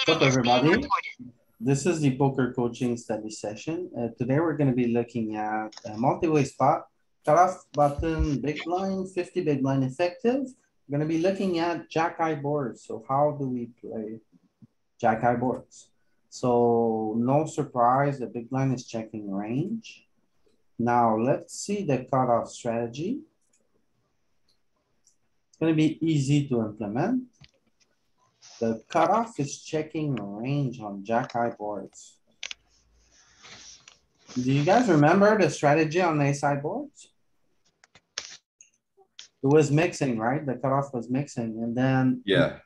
What's up, everybody? This is the poker coaching study session. Today we're going to be looking at a multi-way spot, cutoff button, big blind, 50 big blind effective. We're going to be looking at jack-eye boards. So how do we play jack-eye boards? So no surprise, the big blind is checking range. Now let's see the cutoff strategy. It's going to be easy to implement. The cutoff is checking range on jack-eye boards. Do you guys remember the strategy on ace-high boards? It was mixing, right? The cutoff was mixing, and then Yeah,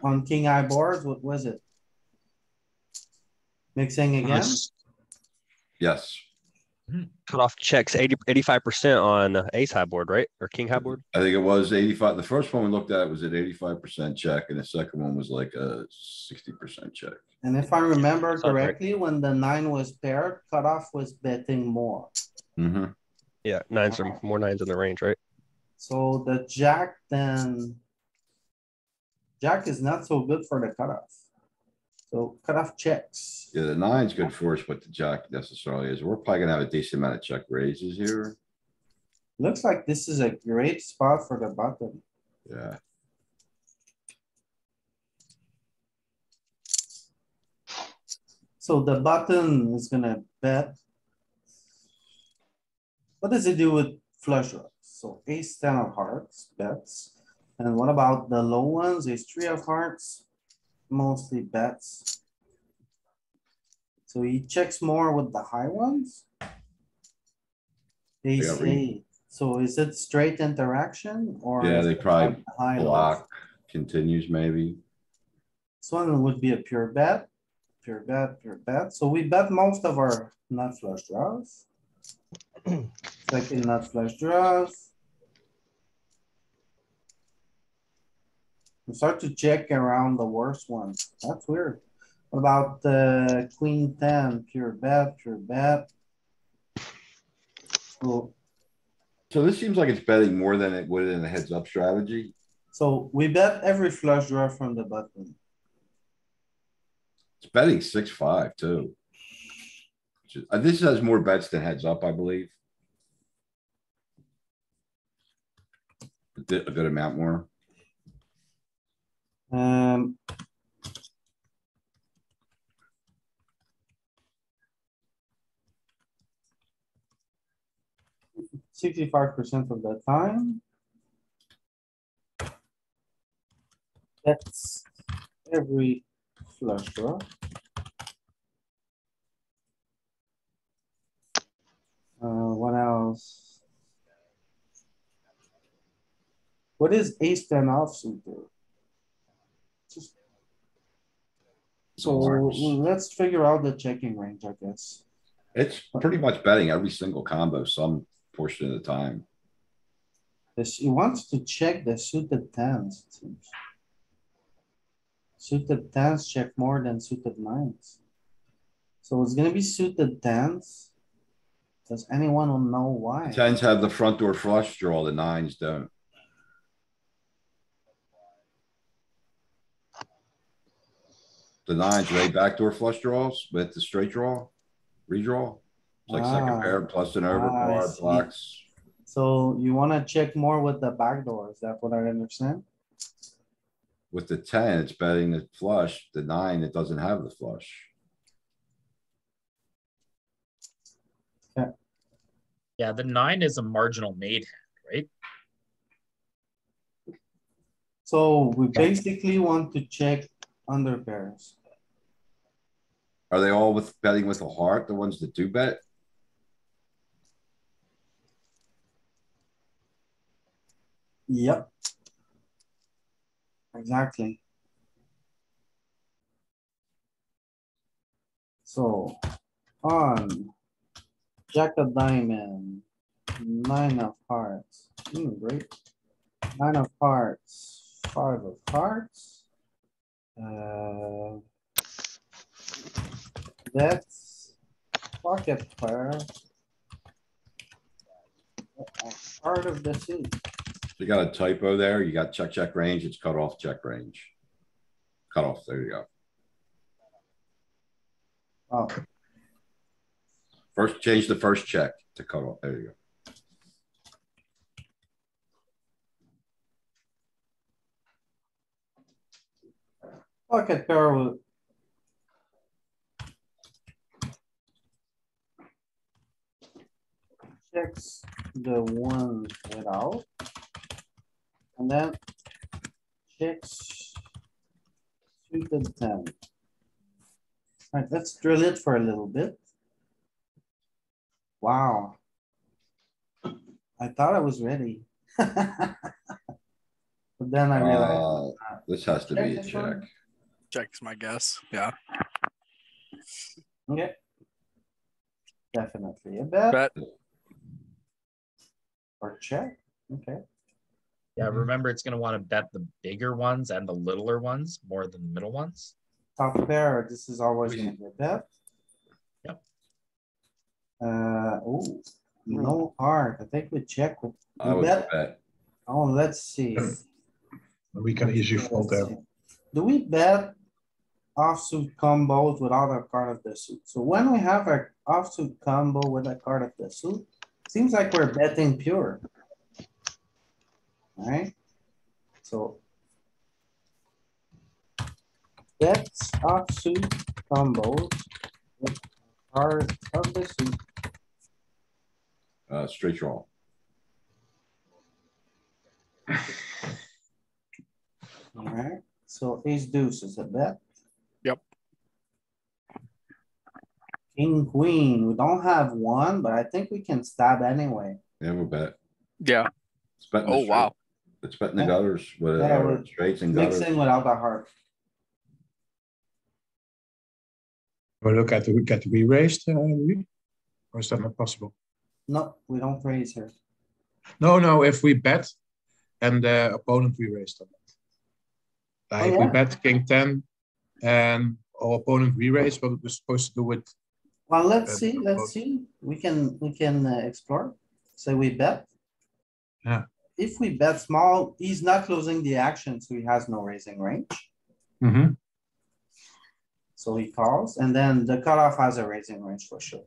on king-eye boards, what was it? Mixing again? yes. Cutoff checks 85% on ace high board, right? Or king high board? I think it was 85. The first one we looked at was at 85% check, and the second one was like a 60% check. And if I remember Sounds right. correctly, when the 9 was paired, cutoff was betting more. Mm-hmm. Yeah, nines are more nines in the range, right? So the jack then, jack is not so good for the cutoff. So cutoff checks. Yeah, the nine's good for us, but the jack necessarily is. We're probably gonna have a decent amount of check raises here. Looks like this is a great spot for the button. Yeah, So the button is gonna bet. What does it do with flush draws? So ace ten of hearts bets. And what about the low ones? Ace three of hearts, mostly bets. So he checks more with the high ones. Ace Yeah, eight. So is it straight interaction or? yeah, is they it probably like the high lows? block continues maybe. This one would be a pure bet, pure bet, pure bet. So we bet most of our nut flush draws. Second nut flush draws. We start to check around the worst ones. That's weird. What about the queen 10, pure bet, pure bet? So this seems like it's betting more than it would in a heads up strategy. So we bet every flush draw from the button. It's betting 6-5 too. This has more bets than heads up, I believe. A good amount more. Um. 65% of the time. That's every flush draw. What else? What is ace ten offsuit do? So let's figure out the checking range, I guess. It's pretty much betting every single combo some portion of the time. This, he wants to check the suited tens, it seems. Suited tens check more than suited nines. So it's gonna be suited tens. Does anyone know why? Tens have the front door flush draw, the nines don't. The nines, are they backdoor flush draws with the straight draw, redraw? It's like second pair plus an I overcard see. blocks. So you wanna check more with the backdoor, is that what I understand? With the 10, it's betting the flush. The 9, it doesn't have the flush. Yeah, the 9 is a marginal made hand, right? So we basically want to check under pairs. Are they all with betting with a heart, the ones that do bet? Yep. Exactly. So on jack of diamond, 9 of hearts, great. 9 of hearts, 5 of hearts. That's pocket pair. Part of the suit. You got a typo there. You got check range. It's cut off check range. Cut off. There you go. Oh, First, change the first check to cut off. There you go. pocket pair with. Checks the one without. And then checks suited 10. Alright, let's drill it for a little bit. Wow. I thought I was ready. But then I realized. This has to be a Check this check. one. Check's my guess. Yeah. Okay. Definitely a bet Bet. or check, okay. Yeah, remember it's gonna want to bet the bigger ones and the littler ones more than the middle ones. Top pair, this is always gonna be a bet. Yep. Oh, no heart, I think we check. I We would bet, bet. oh, let's see. We can easily fold Let's there. see. Do we bet offsuit combos without a card of the suit? So when we have a offsuit combo with a card of the suit, seems like we're betting pure. Alright, so. Bets offsuit combos with card of the suit. Straight draw. Alright, so ace deuce is a bet. Yep. King, queen, we don't have one, but I think we can stab anyway. Yeah, we'll bet. Yeah. It's betting the Oh, straight. wow. It's betting the Yeah. gutters with Yeah, we're straights and gutters. Mixing without the heart. We look at the get re-raised, Louis? Or is that not possible? No, we don't raise here. No, if we bet and the opponent re-raised on it. Like Oh, we yeah. bet king 10 and our opponent re-raised, what we're supposed to do with Well, let's Uh, see, let's see. We can explore. So we bet. Yeah. If we bet small, he's not closing the action, so he has no raising range. So he calls, and then the cutoff has a raising range for sure.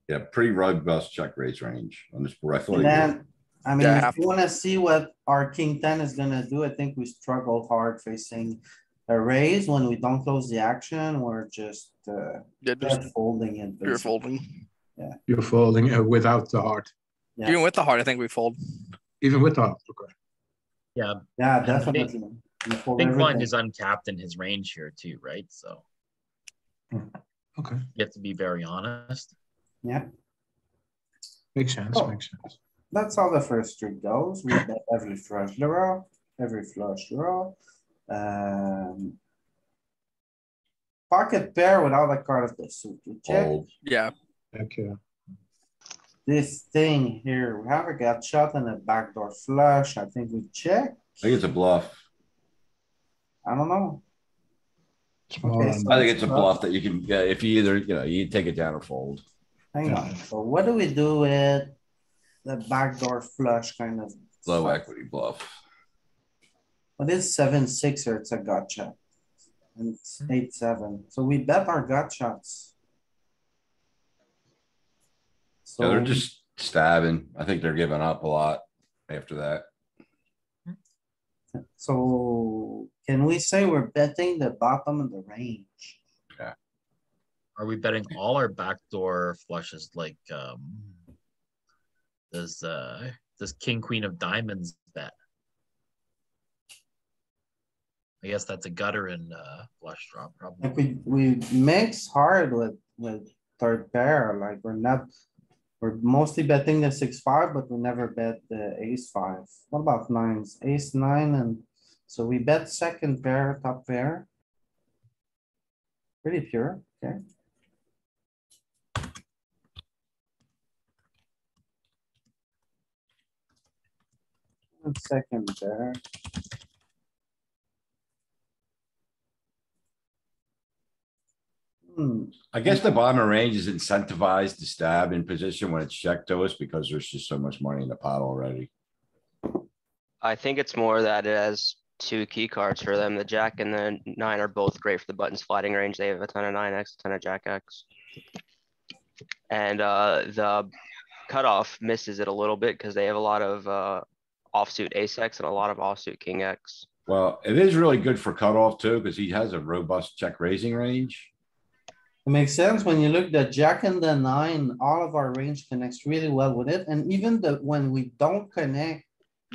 Yeah, pretty robust check raise range on this board. I thought And he would. then, I mean, Yeah. if you wanna see what our king 10 is gonna do, I think we struggle hard facing a raise when we don't close the action. We're just Yeah, just folding it. pure basically. folding. you're folding without the heart. Yeah. Even with the heart, I think we fold. Even with the heart, okay. Yeah, Yeah, And the big- definitely. We fold big blind everything. is uncapped in his range here too, right? So Okay, you have to be very honest. Yeah, makes sense, Oh. makes sense. that's how the first street goes. We bet every flush draw, every flush draw. Pocket pair without a card of the suit. We check. Fold. Yeah. Thank you. This thing here, we have a gut shot and a backdoor flush. I think we check. I think it's a bluff. I don't know. Small Okay, and so- I think it's a bluff that you can, yeah, if you either, you take it down or fold. Hang on. So what do we do with the backdoor flush kind of? Low stuff? equity bluff. What is 7-6 or it's a gut shot? And it's 8-7. So we bet our gut shots. Yeah, they're So just stabbing. I think they're giving up a lot after that. So can we say we're betting the bottom of the range? Are we betting all our backdoor flushes like does king queen of diamonds bet? I guess that's a gutter and flush draw probably. Like we mix hard with third pair, like we're mostly betting the 6-5, but we never bet the ace-5. What about nines? Ace-9 and so we bet second pair, top pair. Pretty pure, okay. And second pair. I guess the bottom of range is incentivized to stab in position when it's checked to us because there's just so much money in the pot already. I think it's more that as two key cards for them. The Jack and the 9 are both great for the buttons flatting range. They have a ton of 9x, a ton of Jack X. And the cutoff misses it a little bit because they have a lot of offsuit ace X and a lot of offsuit king X. Well, it is really good for cutoff too, because he has a robust check raising range. It makes sense when you look the jack and the 9, all of our range connects really well with it. And even when we don't connect,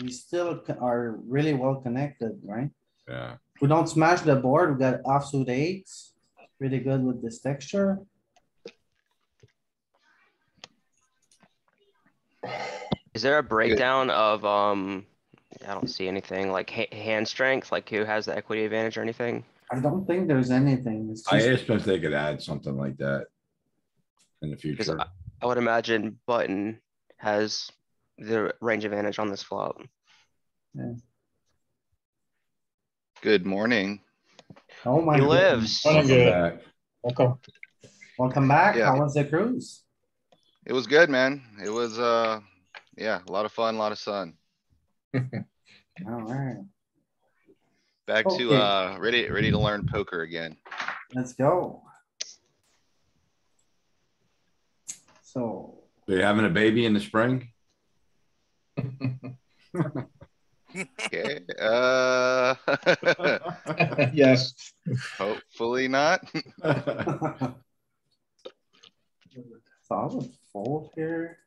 we still are really well connected, right? Yeah. We don't smash the board. We got offsuit 8s. Pretty good with this texture. Is there a breakdown of I don't see anything like hand strength, like who has the equity advantage or anything? I don't think there's anything. It's I just, asked them if they could add something like that in the Because future. I would imagine button has the range advantage on this flop. Good morning. oh my. He goodness. lives. Morning, Welcome good. back. Welcome. Welcome back. Yeah. How was the cruise? It was good, man. It was, yeah, a lot of fun, a lot of sun. Alright, Back to, Okay. ready to learn poker again. let's go. So, Are you having a baby in the spring? Okay, Yes. hopefully not. so I would fold here.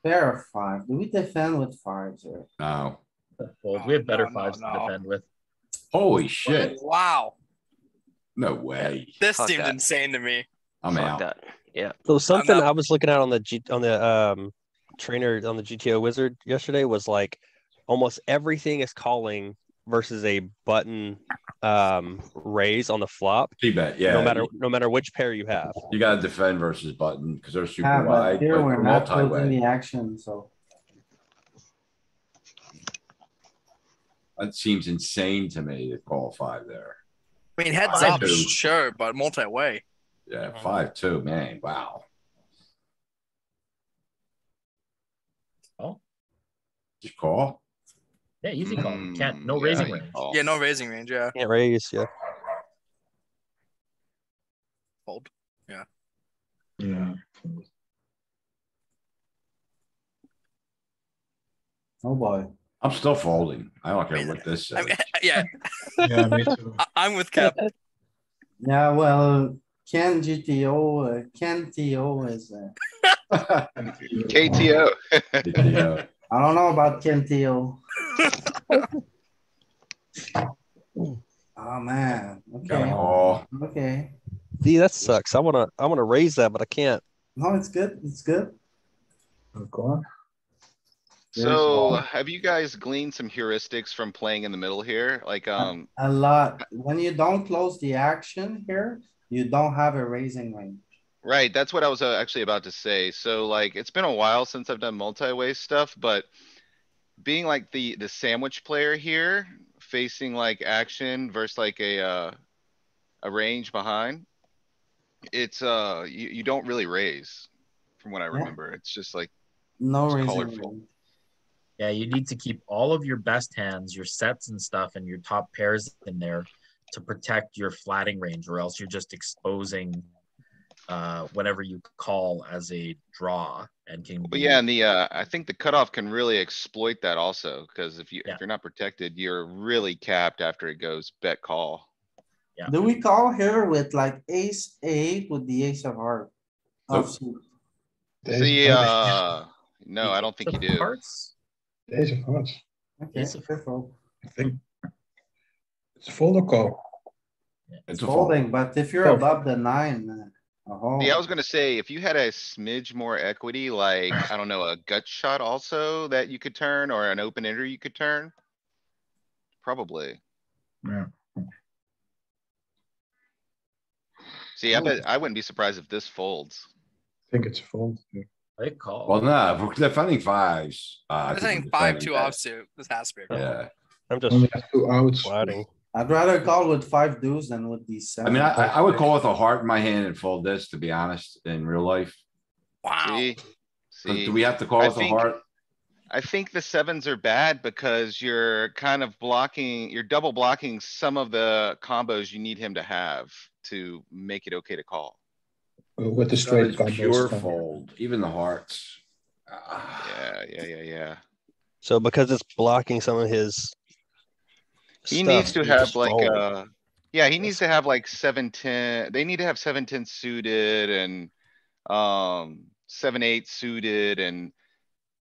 Pair of 5. Do we defend with 5s here? No. Fold. We have better No, no, fives to no. defend with. Holy shit. Wow, No way. this Fuck seemed that. insane to me. I'm Fuck out. that. Yeah. So something not- I was looking at on the trainer on the GTO wizard yesterday was like almost everything is calling versus a button raise on the flop. C-bet, yeah. No matter which pair you have. You gotta defend versus button because they're Yeah, super but wide, here but we're we're not closing multi-way. the action, so. That seems insane to me to call 5 there. I mean, heads Five, up, two. sure, but multi-way. Yeah, 5-2, man, wow. Oh, Just call. yeah, easy call. You can't, no Yeah, raising you range. call. Yeah, no raising range, yeah. Can't raise, yeah. Fold. Yeah. Oh boy. I'm still folding. I don't care what this I says. mean, yeah, Yeah, me too. I'm with Cap. Yeah, well, Ken GTO, Ken TO is, KTO. Yeah. I don't know about Ken TO. Oh, man. Okay, Oh, okay. See, that sucks. I wanna raise that, but I can't. No, it's good. It's good. Okay. So have you guys gleaned some heuristics from playing in the middle here? Like, A lot. When you don't close the action here, you don't have a raising range. right, that's what I was actually about to say. So like, it's been a while since I've done multi-way stuff, but being like the sandwich player here, facing like action versus like a range behind, it's, you don't really raise from what I remember. It's just like, No It's raising colorful. range. Yeah, you need to keep all of your best hands, your sets and stuff, and your top pairs in there to protect your flatting range, or else you're just exposing whatever you call as a draw and can but be. yeah, and I think the cutoff can really exploit that also, because if Yeah. you're not protected, you're really capped after it goes bet call. Yeah. Do we call here with like ace 8 with the ace of heart? Nope. Offsuit? See, no, I don't think you do. Hearts? Ace of hearts. Okay, Ace of- careful. I think it's fold or call. it's a fold. Folding, but if you're Fold. above the 9, Yeah, I oh, was gonna say, if you had a smidge more equity, like, I don't know, a gut shot also that you could turn, or an open ender you could turn. Probably. Yeah. See, I bet, I wouldn't be surprised if this folds. I think it's a fold. Yeah. I call. Well, no, if we're defending 5s. I I'm think saying we're 5-2 defending that. offsuit. This has to be. a call. Yeah, I'm just Only have 2 outs. flatting. I'd rather call with 5 deuce than with these I 7. mean, I would call with a heart in my hand and fold this, to be honest, in real life. Wow. See? But See, do we have to call I with a think- heart? I think the sevens are bad because you're kind of blocking, you're double blocking some of the combos you need him to have to make it okay to call. With the straight It's combos. pure then. fold, even the hearts. Ah, Yeah. So because it's blocking some of his He stuff, needs to you have just like, fold. yeah, he needs to have like 7-10. They need to have 7-10 suited and, 7-8 suited and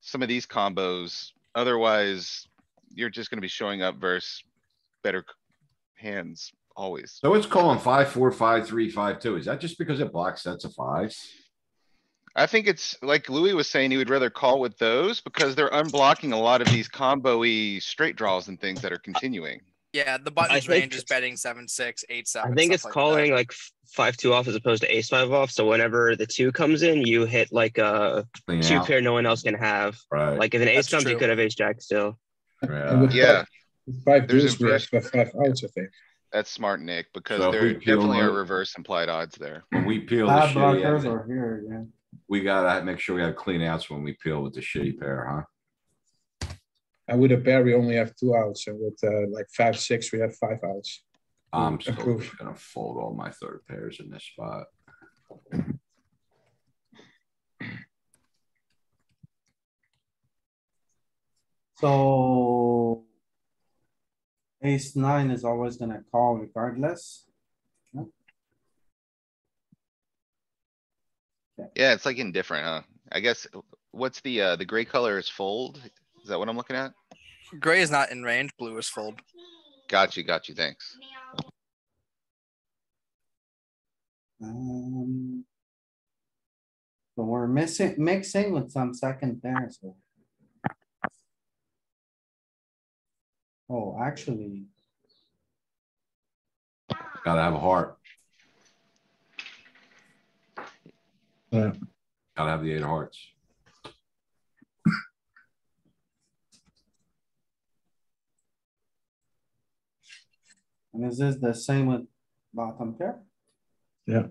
some of these combos. Otherwise, you're just gonna be showing up versus better hands always. So it's calling 5-4, 5-3, 5-2. Is that just because it blocks sets of fives? I think it's like Louis was saying, he would rather call with those because they're unblocking a lot of these combo-y straight draws and things that are continuing. Yeah, the buttons think range is betting 7-6, 8-7. I think stuff it's like calling that. like 5-2 off as opposed to ace-5 off. So whenever the 2 comes in, you hit like a Clean 2 out. pair no one else can have. Right. Like if an ace That's comes, you true. could have ace-jack still. And with Yeah. Yeah, five There's deuce, we have inverse- 5 outs, I think. that's smart, Nick, because So if there we peel definitely are mo- reverse implied odds there. When we peel the Bad shitty blockers end, are here again. we gotta make sure we have clean outs when we peel with the shitty pair, huh? And with a pair, we only have 2 outs, and with like 5-6, we have 5 outs. I'm still Improve. just gonna fold all my third pairs in this spot. So. Ace nine is always gonna call regardless. Yeah, it's like indifferent, huh? I guess, what's the gray color is fold? Is that what I'm looking at? Gray is not in range, blue is fold. Got you, thanks. So we're mixing with some second pairs. here. Oh, actually, Gotta have a heart. Yeah. Gotta have the 8 of hearts. and is this the same with bottom pair? Yeah,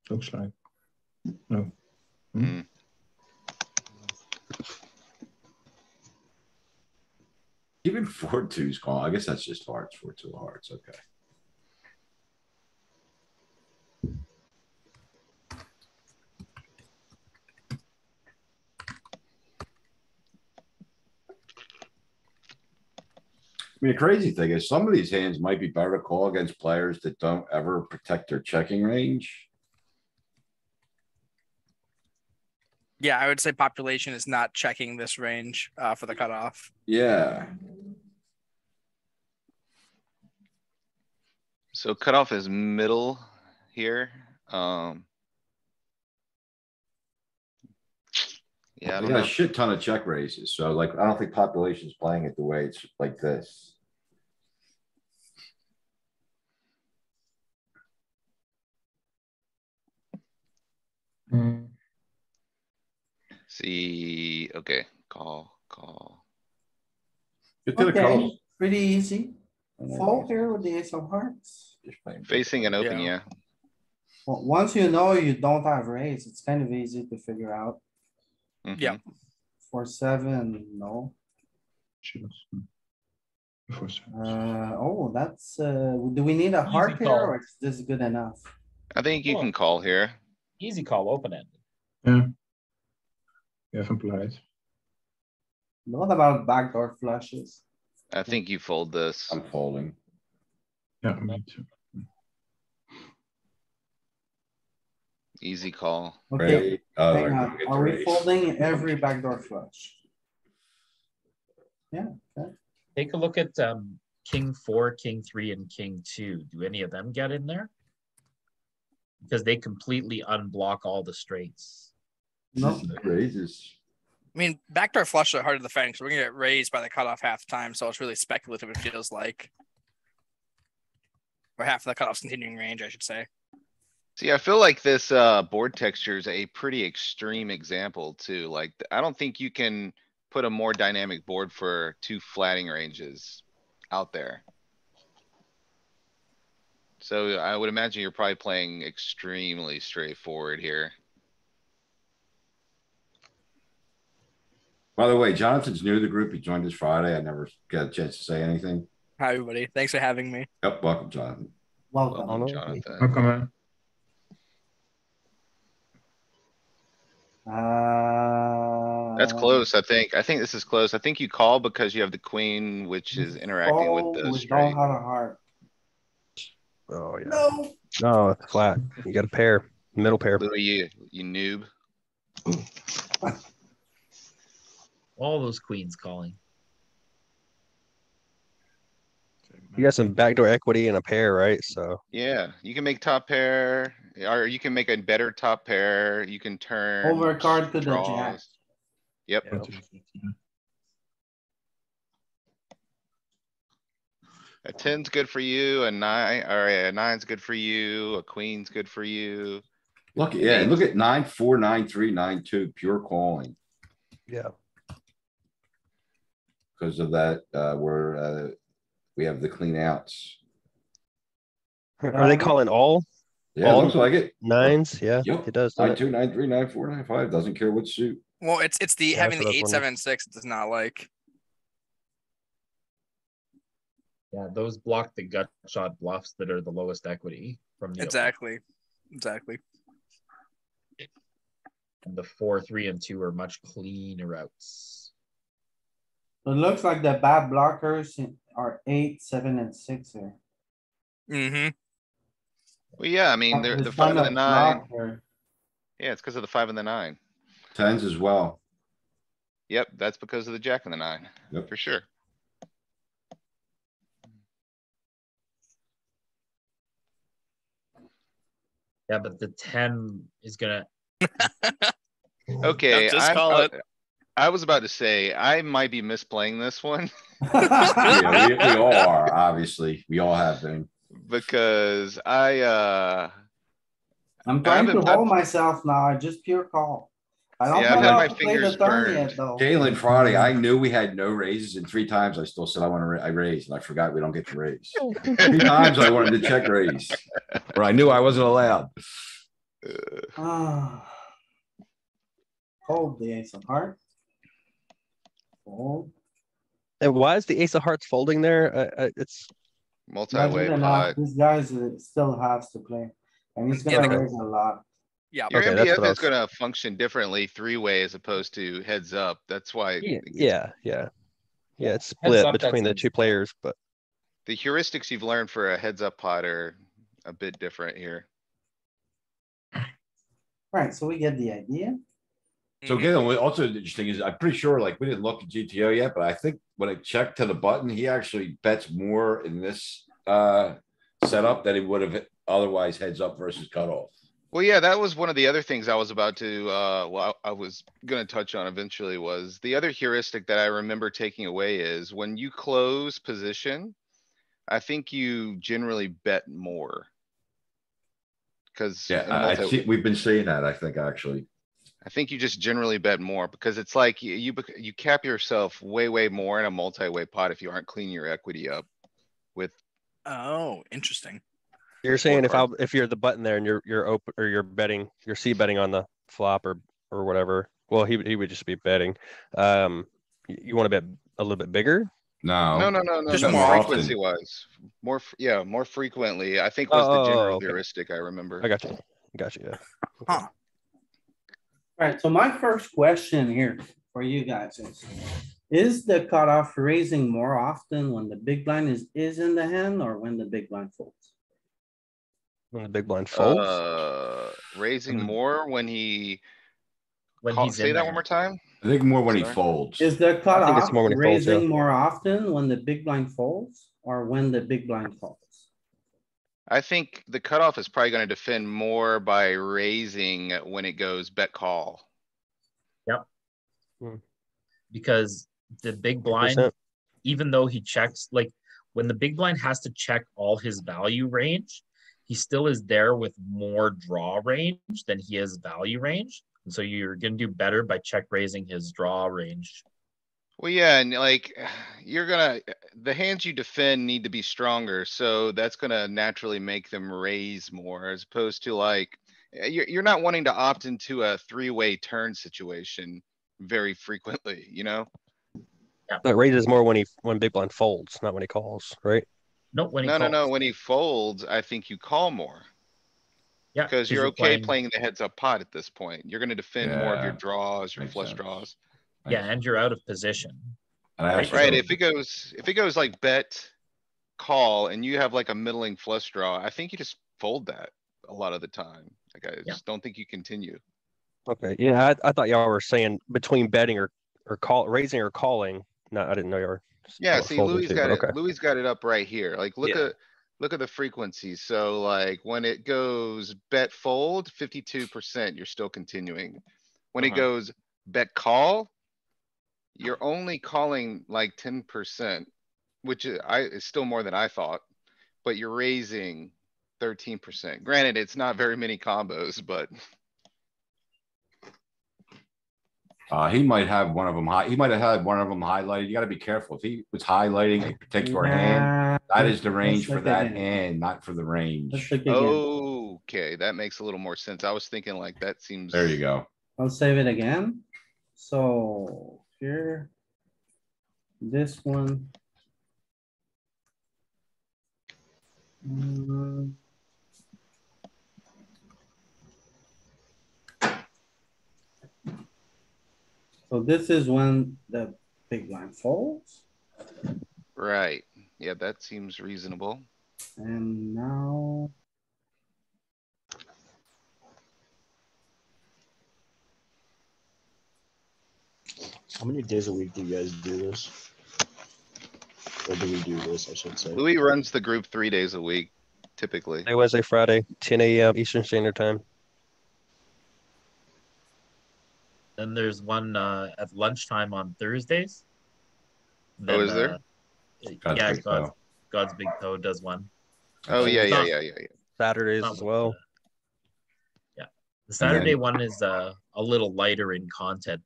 looks like. No. Hmm. Even 4-2's call. I guess that's just hearts, 4-2 of hearts, okay. I mean, the crazy thing is some of these hands might be better to call against players that don't ever protect their checking range. Yeah, I would say population is not checking this range for the cutoff. Yeah. So cutoff is middle here. Yeah, I I don't got a know. shit ton of check raises, so like, I don't think population's playing it the way it's like this. See, okay, call. Get to the Okay, calls. pretty easy. Fold here with the ace of hearts. Just playing. Facing an open, Yeah. yeah. Well, once you know you don't have raise, it's kind of easy to figure out. Mhm. Yeah. 4-7, no. Oh, that's, do we need a heart Easy here call. or is this good enough? I think you can call here. Easy call, open ended. Yeah. You haven't played. What about backdoor flushes? I think you fold this. I'm folding. Yeah, me too. Easy call. Okay, Right? hang Like, on. get Are the we raise. folding every backdoor flush? Yeah, okay. Take a look at king 4, king 3, and king 2. Do any of them get in there? Because they completely unblock all the straights. No, Raises. I mean, backdoor flush are hard to defend because we're gonna get raised by the cutoff half the time, so it's really speculative. It feels like, or half of the cutoff's continuing range, I should say. See, I feel like this, board texture is a pretty extreme example too. Like, I don't think you can put a more dynamic board for 2 flatting ranges out there. So I would imagine you're probably playing extremely straightforward here. By the way, Jonathan's new to the group. He joined us Friday. I never got a chance to say anything. Hi, everybody. Thanks for having me. Yep, welcome, Jonathan. Welcome. Welcome, Jonathan. Welcome, man. That's close, I think. I think this is close. I think you call because you have the queen, which is interacting with the We don't straight. have a heart. Oh yeah. No. No, it's flat. You got a pair, middle pair. Louis, you noob. All those queens calling. You got some backdoor equity and a pair, right? So Yeah, you can make top pair, or you can make a better top pair. You can turn. Overcard to the jack. draws. Yep. Yeah. A 10's good for you, a 9, or a 9's good for you, a queen's good for you. Look, yeah, look at 9-4, 9-3, 9-2, pure calling. yeah. Because of that, we have the clean outs. Are they calling all Yeah, All looks like it. nines? Yeah, Yep. it does. Doesn't 9-2, 9-3, 9-4, 9-5, doesn't care what suit. Well, it's the Yeah, having that's the what I was 8-7-6 does not like. Yeah, those block the gut shot bluffs that are the lowest equity from the open. Exactly. Exactly. And the 4, 3, and 2 are much cleaner outs. It looks like the bad blockers are 8, 7, and 6 here. Mm-hmm. Well, yeah, I mean, they're the 5 and the 9. Yeah, it's because of the 5 and the 9. 10s as well. Yep, that's because of the jack and the 9, Yep. for sure. Yeah, but the 10 is gonna. Okay, Just call it. I was about to say, I might be misplaying this one. Yeah, we all are, obviously. We all have been. Because I'm trying to hold myself now. I just pure call. I don't Yeah, I've know had how my to play the fingers turn yet, burned. though. Galen Friday, I knew we had no raises, and 3 times I still said I raised, and I forgot we don't get to raise. 3 times I wanted to check raise, or I knew I wasn't allowed. Hold the ace of heart. Fold. And why is the ace of hearts folding there? It's Not Multi-way good enough. pot. This guy's still has to play. And he's gonna the- raise a lot. Yeah. Your Okay, that's MBF what I is was- gonna function differently 3-way as opposed to heads up. That's why. yeah. It's Heads split up, between the that's 2 players, but The heuristics you've learned for a heads up pot are a bit different here. Right, so we get the idea. So Mhm. Galen, what also interesting is I'm pretty sure, like, we didn't look at GTO yet, but I think when it checked to the button, he actually bets more in this setup than he would have otherwise heads up versus cutoff. Well, yeah, that was one of the other things I was about to, I was gonna touch on eventually was the other heuristic that I remember taking away is when you close position, I think you generally bet more. Cause in Yeah, a I multi, see, we've been seeing that, I think, actually. I think you just generally bet more because it's like you cap yourself way more in a multi-way pot if you aren't cleaning your equity up with. Oh, interesting. you're saying card. if you're the button there and you're open or you're betting, you're C betting on the flop or whatever. Well, he would just be betting. You want to bet a little bit bigger? No. Just No, more frequency wise, more, yeah, more frequently, I think was the general okay. heuristic I remember. I got you. Yeah. Huh. Alright, so my first question here for you guys is the cutoff raising more often when the big blind is in the hand or when the big blind folds? When the big blind folds. Raising more when he, When call, he's say in that there. one more time? I think more when he Sorry. folds. Is the cutoff more when he folds, raising yeah. more often when the big blind folds or when the big blind folds? I think the cutoff is probably gonna defend more by raising when it goes bet call. Because the big blind, 100%. even though he checks, like when the big blind has to check all his value range, he still is there with more draw range than he is value range. And so you're going to do better by check raising his draw range. Well, yeah, and like, the hands you defend need to be stronger, so that's gonna naturally make them raise more as opposed to like, you're not wanting to opt into a 3-way turn situation. very frequently, you know? But raises more when big blind folds, not when he calls, right? No, when he No, calls. when he folds, I think you call more. Yeah, Cause you're okay playing the heads up pot at this point. You're gonna defend more of your Yeah, draws, your makes flush sense. draws. Yeah, and you're out of position. And I Right, actually Right, don't- if it goes like bet, call, and you have like a middling flush draw, I think you just fold that a lot of the time. Like, I Yeah. just don't think you continue. Okay. Yeah, I thought y'all were saying between betting or raising or calling. No, I didn't know you were. Yeah, see, folding Louis too, got but it, okay. Louis got it up right here. Like, look Yeah. at the frequency. So like, when it goes bet fold, 52%, you're still continuing. When it Uh-huh. goes bet call, you're only calling like 10%, which is still more than I thought, but you're raising 13%. Granted, it's not very many combos, but He might have one of them he might have had one of them highlighted. You gotta be careful. If he was highlighting a particular hand, Yeah, that is the let's range for look that again. hand, not for the Let's range. look again. okay, that makes a little more sense. I was thinking like that seems. There you go. I'll save it again. So here. This one. Mm. So this is when the big blind folds, Right, yeah, that seems reasonable. and now. How many days a week do you guys do this? Or do we do this, I should say? Louis runs the group 3 days a week, typically. Monday, Wednesday, Friday, 10 a.m. Eastern Standard Time. Then there's one at lunchtime on Thursdays. Oh, is there? God's Yeah, Big Toe. God's Big Toe does one. Oh, yeah, It's yeah, not- yeah, yeah, yeah. Saturdays not as with well. The Saturday one is a little lighter in content.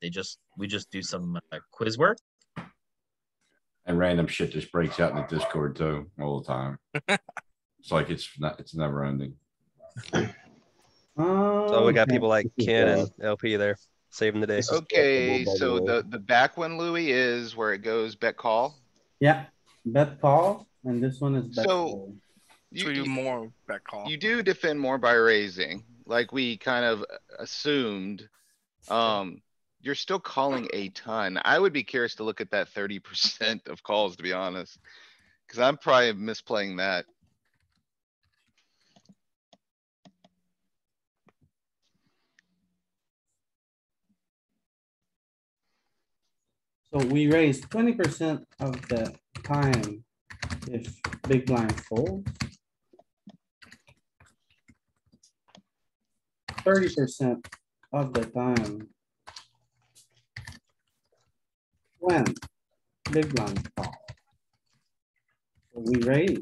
We just do some quiz work. And random shit just breaks out in the Discord too, all the time. It's like, it's never ending. So we got people like Ken and LP there saving the day. This is Okay, by the so way. the back one, Louis, is where it goes bet call. Yeah, bet call, and this one is bet So- fold. So we do more bet call. You do defend more by raising, like we kind of assumed. You're still calling a ton. I would be curious to look at that 30% of calls, to be honest. Cause I'm probably misplaying that. So we raise 20% of the time if big blind folds. 30% of the time. When big blind call. So we raise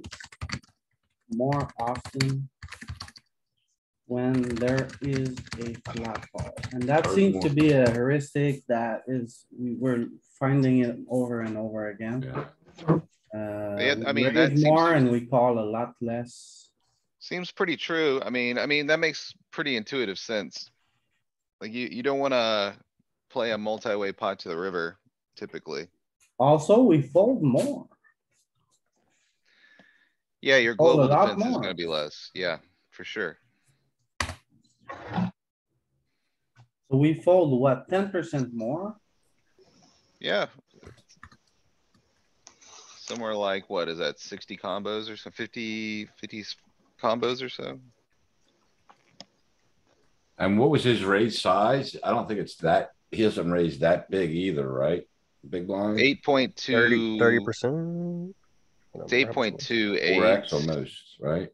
more often when there is a flat fall. And that seems to be a heuristic that we're finding it over and over again. Yeah. Yeah, I We mean, that raise more seems- and we call a lot less. Seems pretty true. I mean, that makes pretty intuitive sense. Like you don't wanna play a multi-way pot to the river typically. Also, we fold more. Yeah, your Fold a global lot defense is more. gonna be less. Yeah, for sure. So we fold what, 10% more? Yeah. Somewhere like, what is that, 60 combos or so, 50 combos or so? And what was his raise size? I don't think it's that, he doesn't raise that big either, right? Big blind, 8.2. 30%. It's 8.28. 4x almost, right?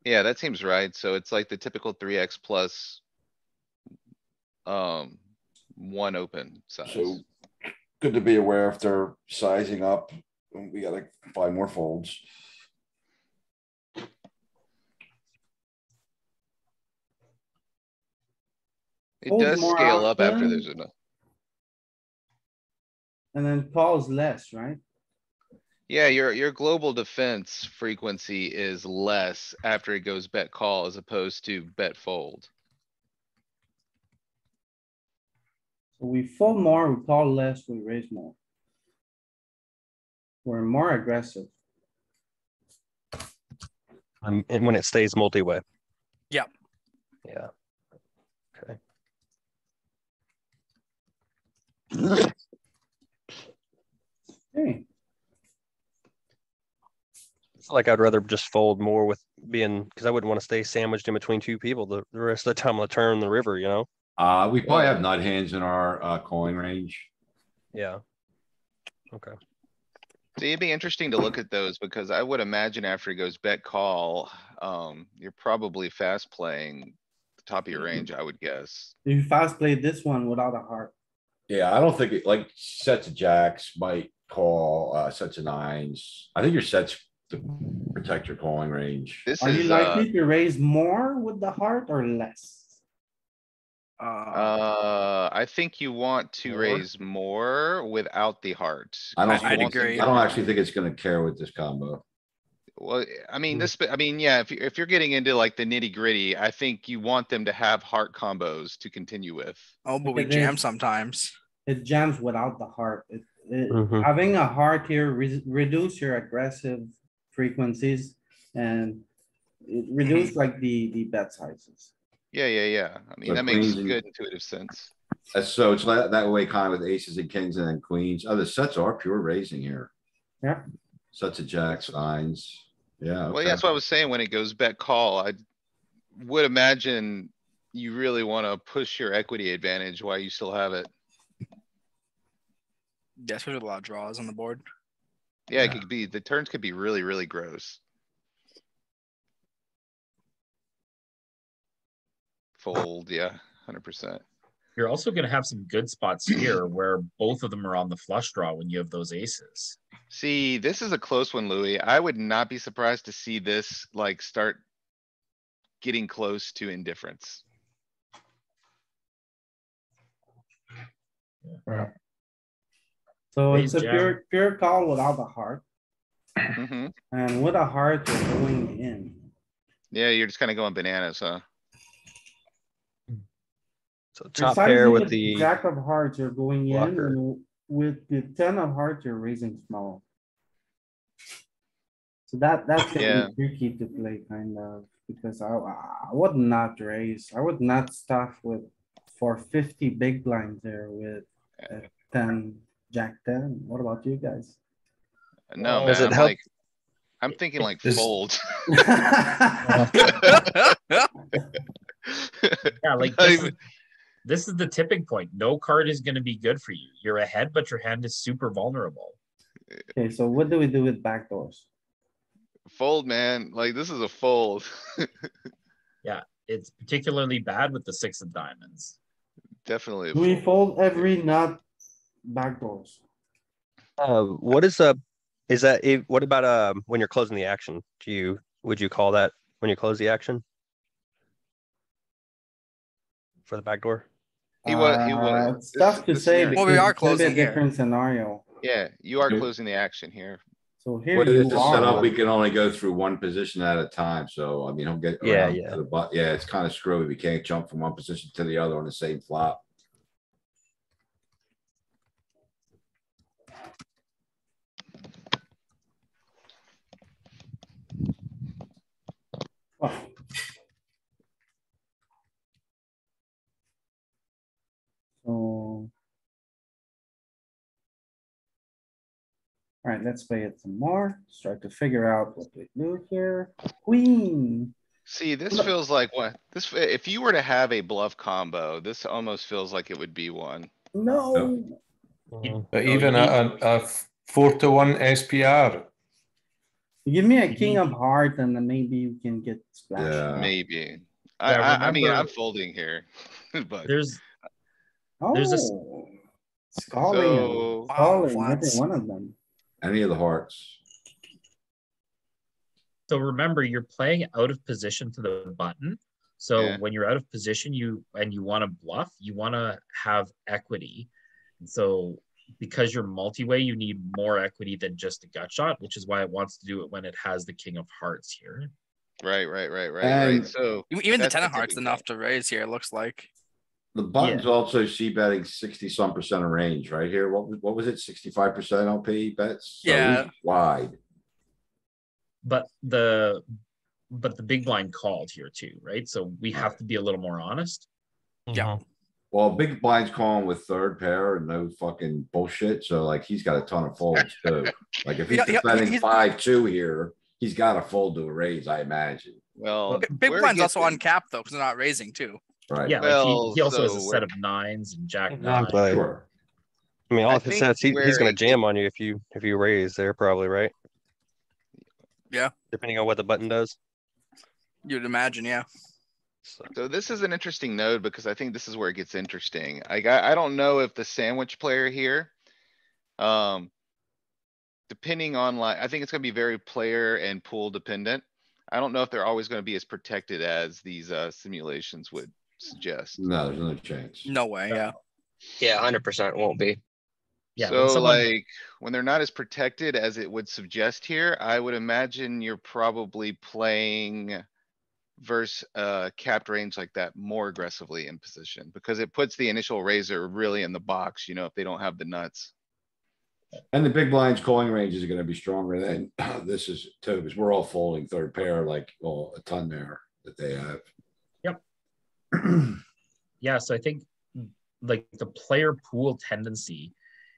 Yeah, that seems right. So it's like the typical 3x plus. One open size. So good to be aware if they're sizing up. We gotta find more folds. It Folds does more scale up after often. there's enough. And then calls less, right? Yeah, your global defense frequency is less after it goes bet call as opposed to bet fold. So we fold more, we call less, we raise more. We're more aggressive. And when it stays multi-way. Yep. Yeah. Okay. Okay, Like I'd rather just fold more with being, because I wouldn't want to stay sandwiched in between two people the rest of the time on the turn the river, you know? We probably have nut hands in our calling range. Yeah. Okay. So it'd be interesting to look at those because I would imagine after he goes bet call, you're probably fast playing the top of your range, I would guess. you fast play this one without a heart. Yeah, I don't think it like sets of jacks might call sets of nines. I think your sets to protect your calling range. This Are you is, likely to raise more with the heart or less? I think you want to More? raise more without the heart. I 'cause don't, you I'd want them to agree. I get don't more. actually think it's gonna care with this combo. Well, I mean, yeah, if you're getting into like the nitty gritty, I think you want them to have heart combos to continue with. Oh, but we It jam is. sometimes. It jams without the heart. Mhm. Having a heart here reduce your aggressive frequencies and it reduce like the bet sizes. Yeah. I mean, But that makes queens and- good intuitive sense. So it's that way kind of with aces and kings and then queens. Oh, the sets are pure raising here. Yeah. Sets of jacks, nines. Yeah. Well, okay. that's what I was saying when it goes bet call. I would imagine you really wanna push your equity advantage while you still have it. Yeah, especially with a lot of draws on the board. Yeah, it Yeah. could be, the turns could be really, really gross. Fold, yeah, 100%. You're also gonna have some good spots here where both of them are on the flush draw when you have those aces. See, this is a close one, Louis. I would not be surprised to see this like start getting close to indifference. So Raise it's a jam. pure call without a heart. Mhm. And with a heart, you're going in. Yeah, you're just kinda going bananas, huh? So You're top pair sizing with the jack of hearts, you're going in, blocker. and with the 10 of hearts, you're raising small. So that's Yeah. gonna be tricky to play kind of, because I would not raise, I would not stuff with, for 50 big blinds there with 10, jack 10. What about you guys? No, Does man, it I'm help? like, I'm thinking like This- fold. Yeah, like Not this even- is, this is the tipping point. No card is gonna be good for you. You're ahead, but your hand is super vulnerable. Okay, so what do we do with backdoors? Fold, man. Like, this is a fold. It's particularly bad with the 6 of diamonds. Definitely a Do we fold. fold every nut backdoors? What is that what about when you're closing the action? Would you call that when you close the action? For the backdoor? He was. It's tough to this say. scenario- Well, we because are it's gonna be a closing here. different scenario. Yeah, you are Yeah. closing the action here. So here With you this setup, are. we can only go through one position at a time. So I mean, he'll get Yeah, around yeah. to the butt. Yeah, it's kind of screwy. We can't jump from one position to the other on the same flop. Oh. So. Alright, let's play it some more. Start to figure out what we do here. Queen. See, this Look. feels like what, this, if you were to have a bluff combo, this almost feels like it would be one. No. Mhm. But No, even you at a 4-1 SPR, You give me a king of heart and then maybe you can get splashed. Yeah. Maybe. Yeah, I mean, I'm remember- folding here, but There's Oh. a s- It's calling, so. it's calling, flats. every one of them. Any of the hearts. So remember, you're playing out of position to the button. So Yeah. when you're out of position, you want to bluff, you want to have equity. And so because you're multi-way, you need more equity than just a gut shot, which is why it wants to do it when it has the king of hearts here. Right. And- So. Even the that's 10 of hearts tipping enough point. to raise here, it looks like. The button's also C betting 60% of range right here. What was it? 65% LP bets? So Yeah. he's wide. But the big blind called here too, right? So we have to be a little more honest. Yeah. Well, big blind's calling with third pair and no fucking bullshit. So like he's got a ton of folds too. Like if he's defending 5-2 here, he's got a fold to a raise, I imagine. Well, Big we're blind's also getting- uncapped though, because they're not raising too. Right. Yeah, Well, like he also has a so set we're- of nines and jack Exactly. nine. Sure. I mean, all I of his think sets, he's where gonna it jam on you if you raise there, probably, right? Yeah. Depending on what the button does. You'd imagine, yeah. So this is an interesting node because I think this is where it gets interesting. I don't know if the sandwich player here. Depending on like, I think it's gonna be very player and pool dependent. I don't know if they're always gonna be as protected as these simulations would suggest. No, there's no chance. No way, yeah. Yeah, 100% won't be. Yeah, when So someone- like, when they're not as protected as it would suggest here, I would imagine you're probably playing versus capped range like that more aggressively in position because it puts the initial raiser really in the box, if they don't have the nuts. And the big blind's calling range is gonna be stronger than this is too, because we're all folding third pair, like, well, a ton there that they have. Yep. Yeah, so I think like the player pool tendency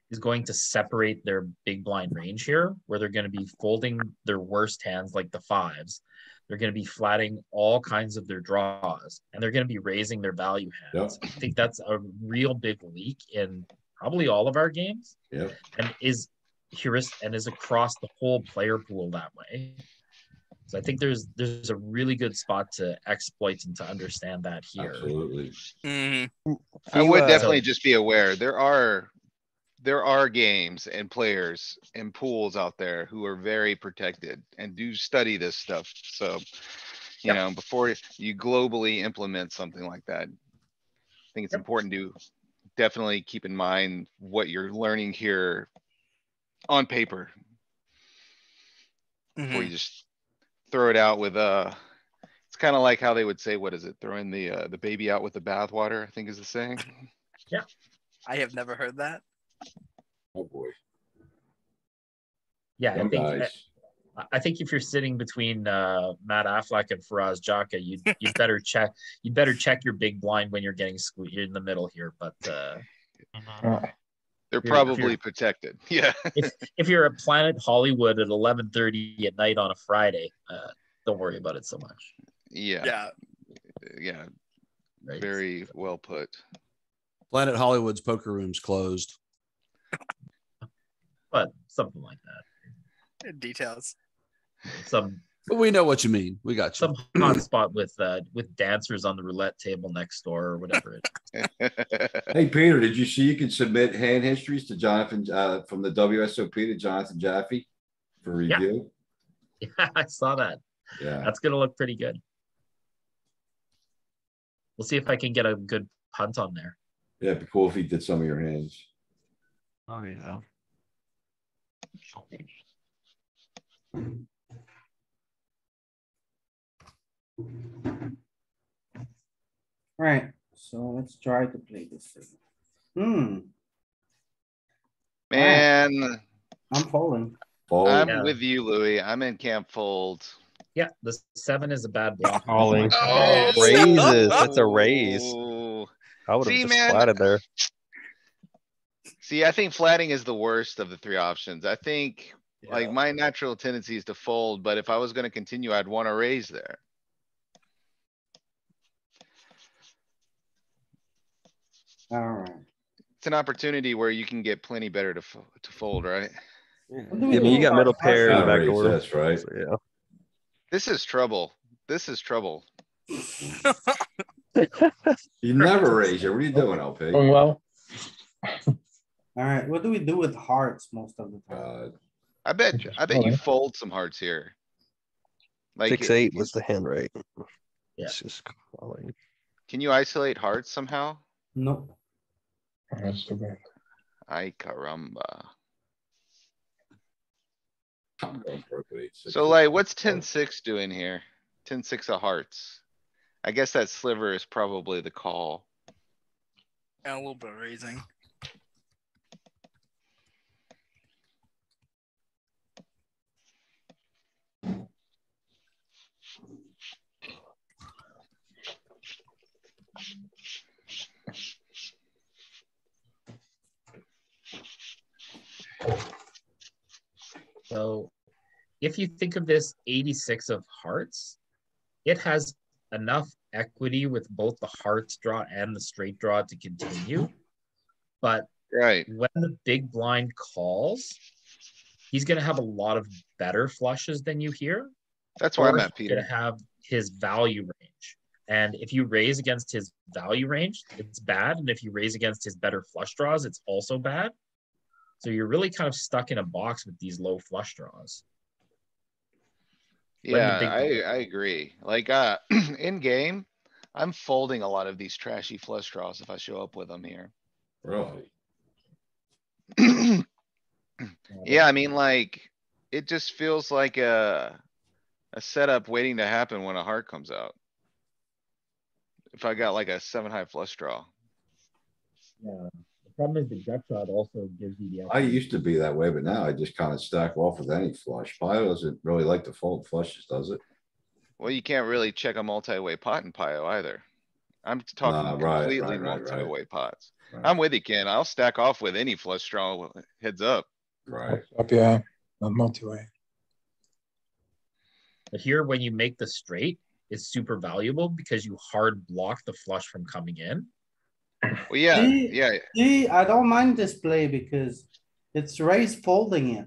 is going to separate their big blind range here, where they're going to be folding their worst hands like the fives. They're going to be flatting all kinds of their draws, and they're going to be raising their value hands. I think that's a real big leak in probably all of our games, Yeah. and is across the whole player pool that way. So I think there's a really good spot to exploit and to understand that here. Absolutely. Mm-hmm. I would uh, definitely just be aware, there are games and players and pools out there who are very protected and do study this stuff. So, before you globally implement something like that, I think it's important to definitely keep in mind what you're learning here on paper. Before you just throw it out with it's kind of like how they would say, what is it? Throwing the baby out with the bathwater, I think is the saying. Yeah. I have never heard that. Oh, boy. Yeah, Young guys. I think if you're sitting between Matt Affleck and Faraz Jaka, you'd better check your big blind when you're getting squeezed. You're in the middle here, but They're probably protected. Yeah. if you're at Planet Hollywood at 11:30 at night on a Friday, don't worry about it so much. Yeah. Right. Very well put. Planet Hollywood's poker room's closed. But something like that. Details. But we know what you mean. We got you. Some hot spot with dancers on the roulette table next door or whatever it is. Hey, Peter, did you see you can submit hand histories to Jonathan from the WSOP to Jonathan Jaffe for review? Yeah, I saw that. Yeah. That's gonna look pretty good. We'll see if I can get a good punt on there. Yeah, it'd be cool if he did some of your hands. Oh yeah. Alright, so let's try to play this thing. Man, I'm folding. Fold. I'm with you, Louis. I'm in camp fold. Yeah, the 7 is a bad block. Calling. Oh, Raises. That's a raise. Ooh. I would See, have just man. flatted there. See, I think flatting is the worst of the three options. I think like my natural tendency is to fold, but if I was gonna continue, I'd wanna raise there. Alright. It's an opportunity where you can get plenty better to fold, right? I mean, you got middle pair and Not raise, backdoor. that's right. So, yeah. This is trouble. This is trouble. You never raise it. What are you doing, LP? Going well. Alright, what do we do with hearts most of the time? I bet you fold some hearts here. Like 6-8 was the hand rate. Yeah. It's just calling. Can you isolate hearts somehow? Nope. That's too bad. Ay caramba. I'm going for it. So like, what's 10-6 doing here? 10-6 of hearts. I guess that sliver is probably the call. And a little bit of raising. So if you think of this 86 of hearts, it has enough equity with both the hearts draw and the straight draw to continue. But Right. when the big blind calls, he's going to have a lot of better flushes than you here. That's where I'm at, He's going Peter. to have his value range. And if you raise against his value range, it's bad. And if you raise against his better flush draws, it's also bad. So you're really kind of stuck in a box with these low flush draws. Yeah, I agree. Like, in game, I'm folding a lot of these trashy flush draws if I show up with them here. Really? Yeah, I mean, like, it just feels like a setup waiting to happen when a heart comes out. If I got like a 7-high flush draw. Yeah. The problem is the gut shot also gives you the. I used to be that way, but now I just kind of stack off with any flush. Pio doesn't really like to fold flushes, does it? Well, you can't really check a multi-way pot in Pio either. I'm talking Right, completely right. multi-way pots. Right. I'm with you, Ken. I'll stack off with any flush draw heads up. Right. Up, yeah, not multi-way. But here, when you make the straight, it's super valuable because you hard block the flush from coming in. Well, yeah, yeah. See, I don't mind this play because it's raise folding it.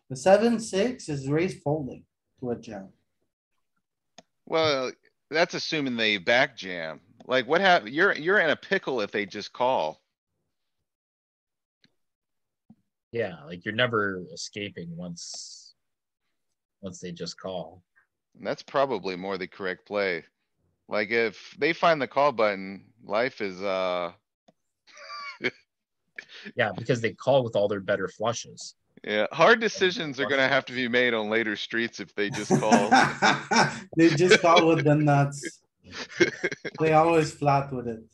The 7-6 is raise folding to a jam. Well, that's assuming they back jam. Like what happened? You're in a pickle if they just call. Yeah, like you're never escaping once they just call. And that's probably more the correct play. Like if they find the call button, life is, Yeah, because they call with all their better flushes. yeah, hard decisions are gonna have to be made on later streets if they just call. They just call with the nuts. They always flat with it.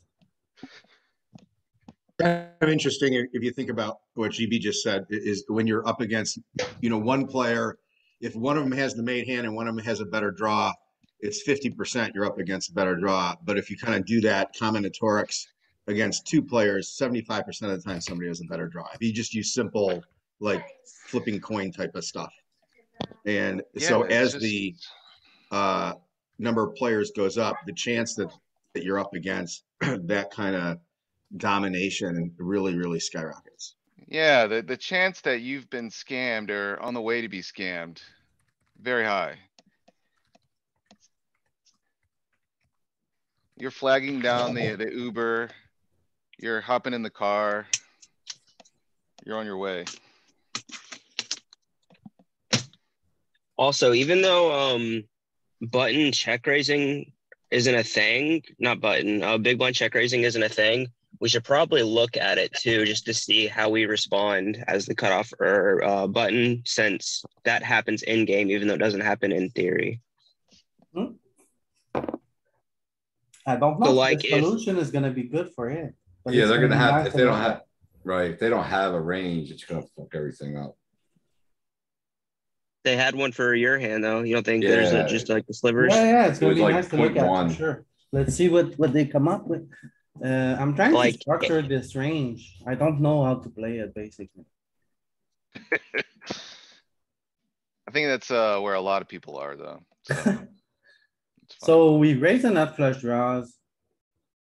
Kind of interesting if you think about what GB just said is when you're up against, one player, if one of them has the made hand and one of them has a better draw, it's 50% you're up against a better draw. But if you kind of do that combinatorics against two players, 75% of the time somebody has a better draw. If you just use simple, like flipping coin type of stuff. And so as the number of players goes up, the chance that you're up against that kind of domination really, really skyrockets. Yeah, the chance that you've been scammed or on the way to be scammed, very high. You're flagging down the Uber, you're hopping in the car, you're on your way. Also, even though button check raising isn't a thing, not button, big blind check raising isn't a thing, we should probably look at it too, just to see how we respond as the cutoff or button, since that happens in game, even though it doesn't happen in theory. I don't know So, if like, the solution is gonna be good for it. But Yeah, it's they're gonna be have, nice if to they don't look have, at. right, if they don't have a range, it's gonna fuck everything up. They had one for your hand though. You don't think there's Yeah. just like the slivers? Yeah, it's It gonna was be like nice to look at for 0.1. sure. Let's see what they come up with. I'm trying to Like, structure this range. I don't know how to play it, basically. I think that's where a lot of people are though. So, it's fine. So we raise the nut flush draws.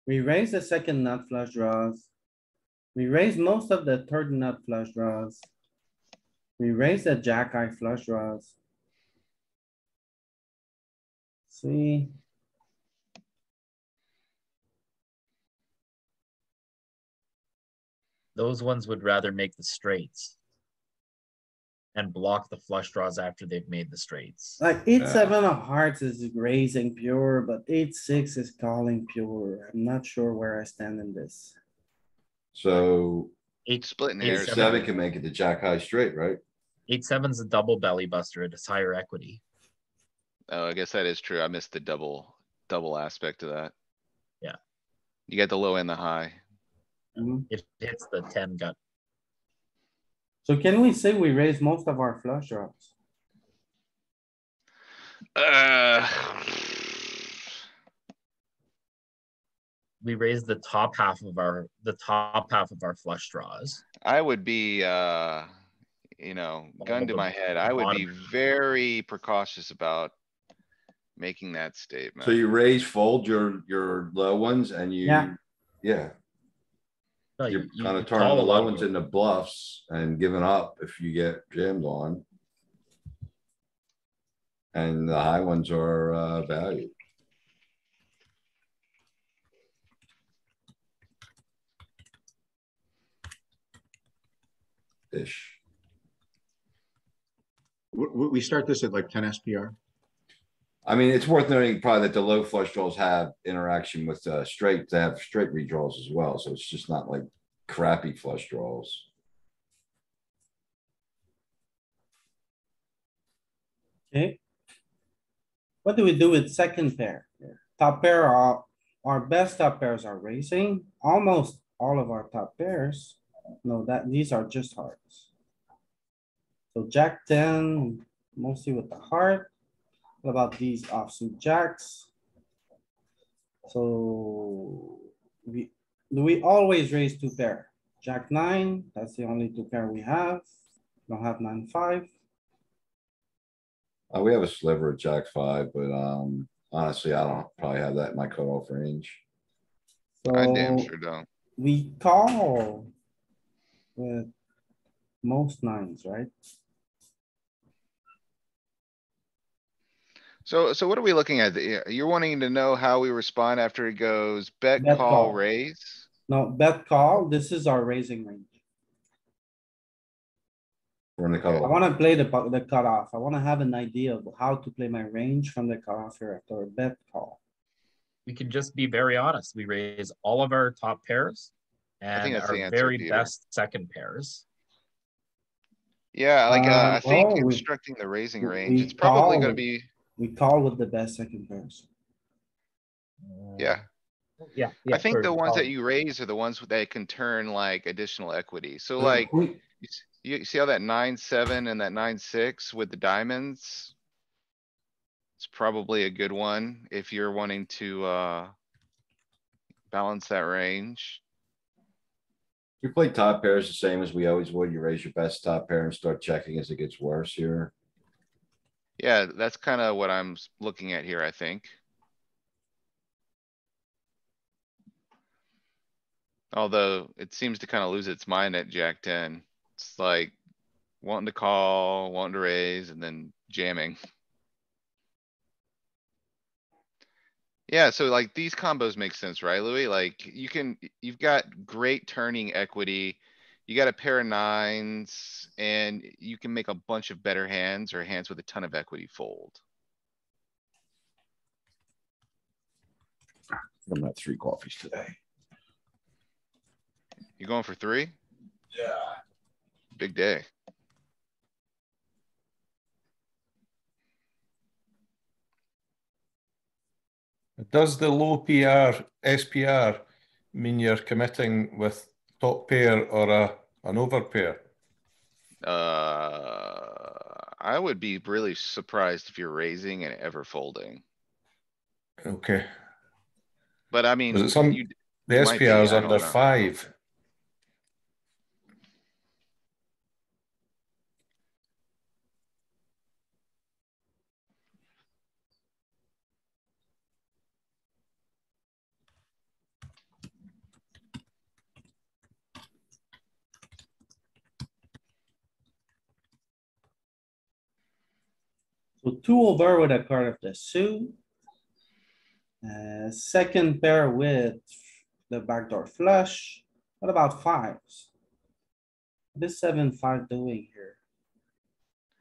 We raise the second nut flush draws. We raise most of the third nut flush draws. We raise the jack eye flush draws. See. Those ones would rather make the straights and block the flush draws after they've made the straights. Like 8-7 of hearts is raising pure, but 8-6 is calling pure. I'm not sure where I stand in this. So Splitting eight, hairs. 7 can make it to jack high straight, right? 8-7's a double belly buster. It's higher equity. Oh, I guess that is true. I missed the double aspect of that. Yeah. You get the low and the high. Mhm. It hits the 10 gut. So can we say we raise most of our flush draws? We raise the top half of our flush draws. I would be, you know, gun to my head, I would be very precautious about making that statement. So you raise, fold your low ones and you, Yeah. yeah. No, You're you kind of call turning a the lot low of ones your- into bluffs and giving up if you get jammed on. And the high ones are valued. Ish. We start this at like 10 SPR. I mean, it's worth noting probably that the low flush draws have interaction with straight, they have straight redraws as well. So it's just not like crappy flush draws. Okay. What do we do with second pair? Top pair are, our best top pairs are raising, almost all of our top pairs. No, that these are just hearts. So Jack 10, mostly with the heart. What about these offsuit jacks? So do we always raise two pair? Jack 9, that's the only two pair we have. Don't have 9-5. We have a sliver at Jack 5, but honestly, I don't probably have that in my cutoff range. I damn So sure don't. we call with most nines, right? So what are we looking at? You're wanting to know how we respond after it goes bet, Bet call, call. raise? No, bet call, this is our raising range. We're in the I cutoff. wanna play the cutoff. I wanna have an idea of how to play my range from the cutoff here after a bet call. We can just be very honest. We raise all of our top pairs and that's our the answer, very Peter. best second pairs. Yeah, like, I think well, constructing the raising range, we it's probably gonna call- be, We call with the best second pairs. yeah. Yeah. I think for the ones that calling. you raise are the ones that can turn like additional equity. So Yeah, like, we- you see how that 9-7 and that 9-6 with the diamonds? It's probably a good one if you're wanting to, balance that range. We play top pairs the same as we always would. You raise your best top pair and start checking as it gets worse here. Yeah, that's kinda what I'm looking at here, I think. Although it seems to kinda lose its mind at Jack 10. It's like wanting to call, wanting to raise, and then jamming. Yeah, so like these combos make sense, right, Louis? Like you've got great turning equity. You got a pair of nines and you can make a bunch of better hands or hands with a ton of equity fold. I'm at 3 coffees today. You going for 3? Yeah. Big day. Does the low PR, SPR mean you're committing with top pair or an overpair? I would be really surprised if you're raising and ever folding. Okay. But I mean, Was it some, you the might be, SPR is I don't under know. 5. So 2 over with a card of the suit. Second pair with the backdoor flush. What about 5s? What is 7-5 doing here?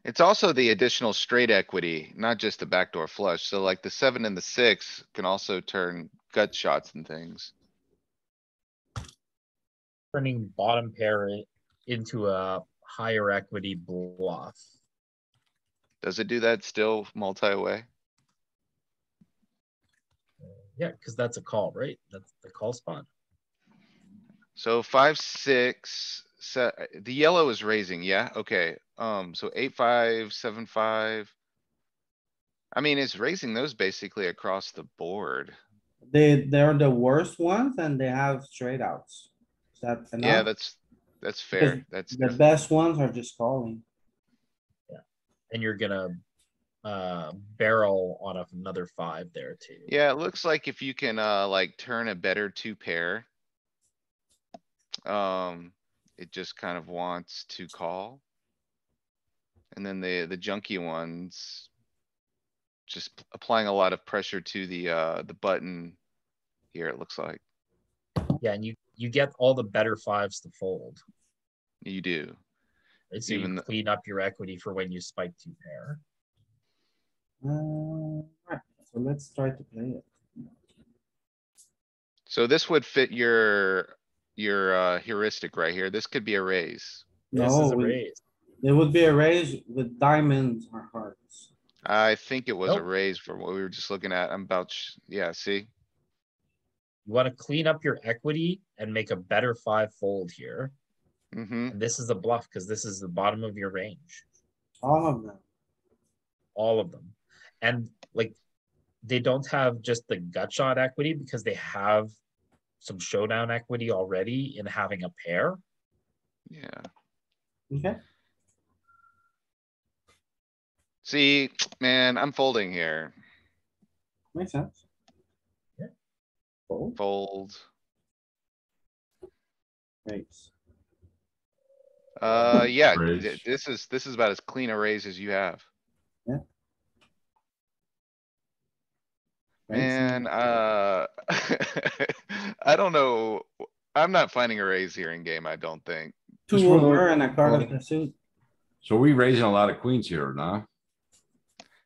It's also the additional straight equity, not just the backdoor flush. So like the 7 and the 6 can also turn gut shots and things. Turning bottom pair into a higher equity bluff. Does it do that still multi-way? Yeah, because that's a call, right? That's the call spot. So 5, 6, the yellow is raising, yeah, okay, so 8, 5, 7, 5. I mean, it's raising those basically across the board. They're the worst ones and they have straight outs. Is that Yeah, enough? that's Because fair. That's the best ones are just calling. And you're gonna barrel on another 5 there too. Yeah, it looks like if you can, like turn a better 2 pair. It just kind of wants to call. And then the junky ones. Just applying a lot of pressure to the button. Here, it looks like. Yeah, and you get all the better 5s to fold. You do. Right? So Even you the- clean up your equity for when you spike 2 pair. Right, so let's try to play it. So this would fit your heuristic right here. This could be a raise. This is No, a raise. it would be a raise with diamonds or hearts. I think it was a Nope. raise from what we were just looking at. I'm about, yeah, see? You want to clean up your equity and make a better 5 fold here. Mm-hmm. And this is a bluff because this is the bottom of your range. All of them. All of them. And like they don't have just the gut shot equity because they have some showdown equity already in having a pair. Yeah. Okay. See, man, I'm folding here. Makes sense. Yeah. Fold. Raise. Yeah, Raise. this is about as clean a raise as you have. Yeah. Raise. Man, I don't know. I'm not finding a raise here in game, I don't think. Just Two roll over it. and a card of the suit. So we raising a lot of queens here, nah?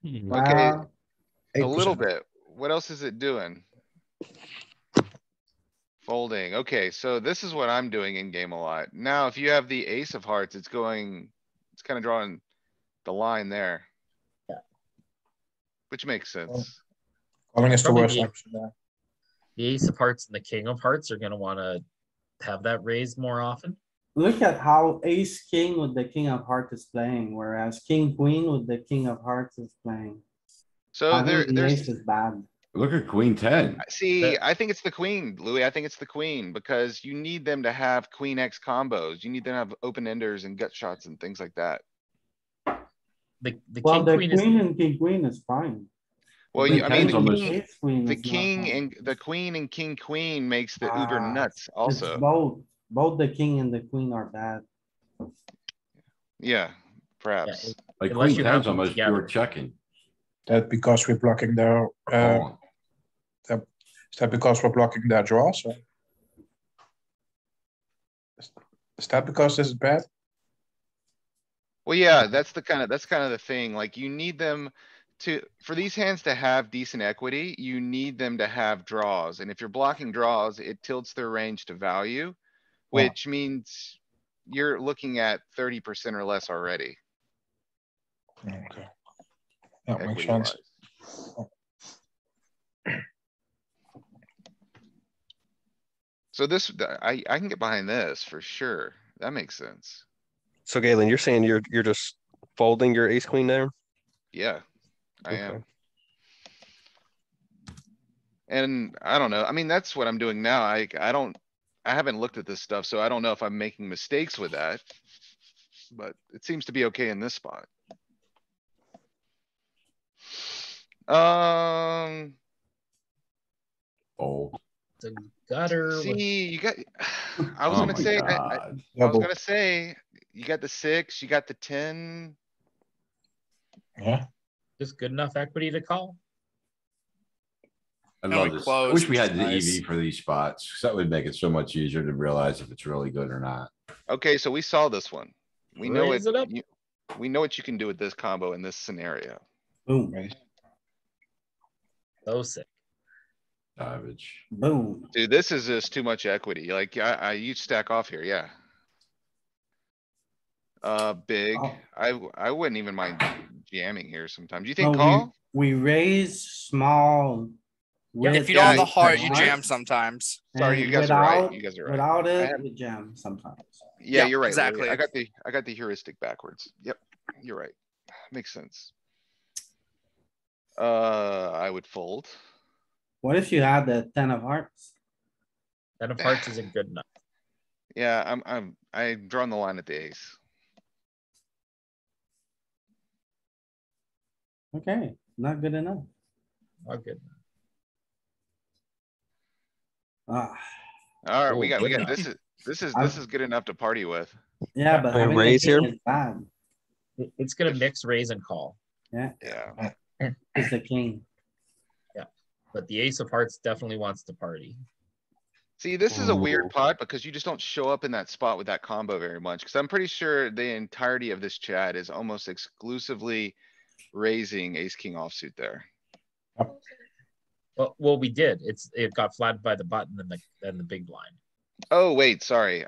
Okay, Wow. a little 8%. bit. What else is it doing? Folding. Okay, so this is what I'm doing in game a lot. Now, if you have the ace of hearts, it's kind of drawing the line there. Yeah. Which makes sense. Calling is the Probably worst the- option there. The ace of hearts and the king of hearts are going to want to have that raised more often. Look at how ace king with the king of hearts is playing, whereas king queen with the king of hearts is playing. So Having the ace there's, is bad. Look at queen 10. see, I think it's the queen, Louis. I think it's the queen because you need them to have queen X combos. You need them to have open enders and gut shots and things like that. The Well, king the queen is queen and king queen is fine. Well, Queen I mean, 10's almost- Ace queen the is not king fine. and the queen and king queen makes the uber Ah, nuts It's also. both the king and the queen are bad. Yeah, perhaps. Like Unless queen you have 10's them almost pure together. checking. That because we're blocking their Calling. is that because we're blocking their draws? Or? Is that because this is bad? Well, yeah, that's kind of the thing. Like you need them for these hands to have decent equity, you need them to have draws. And if you're blocking draws, it tilts their range to value, which means you're looking at 30% or less already. Okay. That makes equity sense. wise. So this, I can get behind this for sure. That makes sense. So Galen, you're saying you're just folding your ace queen there? Yeah, I Okay. am. And I don't know. I mean, that's what I'm doing now. I haven't looked at this stuff, so I don't know if I'm making mistakes with that. But it seems to be okay in this spot. Fold. The gutter. See, you got, I was Oh gonna my say, God. I was gonna say, you got the 6, you got the 10. Yeah. Just good enough equity to call. I Only love this. I close, wish we which had is the nice. EV for these spots. 'Cause that would make it so much easier to realize if it's really good or not. Okay, so we saw this one. We know Raise it up. we know what you can do with this combo in this scenario. Boom, So sick. Savage. boom. Dude, this is just too much equity. Like, you stack off here, yeah. Big. Oh. I wouldn't even mind jamming here sometimes. You No, think call? we raise small If you don't have the Yeah, heart, you heart, jam sometimes. Sorry, you and guys are right. without- You guys are right. Without I it, have- we jam sometimes. Yeah, Yeah, you're right. Louis. exactly. I got the heuristic backwards. Yep, you're right. Makes sense. I would fold. What if you had the 10 of hearts? 10 of hearts isn't good enough. Yeah, I'm drawing the line at the ace. Okay, not good enough. Not good. Ah, Alright, we Oh, got, good enough. this I- is good enough to party with. yeah, but I having a raise king here? is bad. It's gonna mix raise and call, Yeah, Yeah, it's the king. but the ace of hearts definitely wants to party. see, this is a weird Ooh. pot because you just don't show up in that spot with that combo very much. Cause I'm pretty sure the entirety of this chat is almost exclusively raising ace king offsuit there. Well, we did. It got flattened by the button and the big blind. Oh, wait, sorry,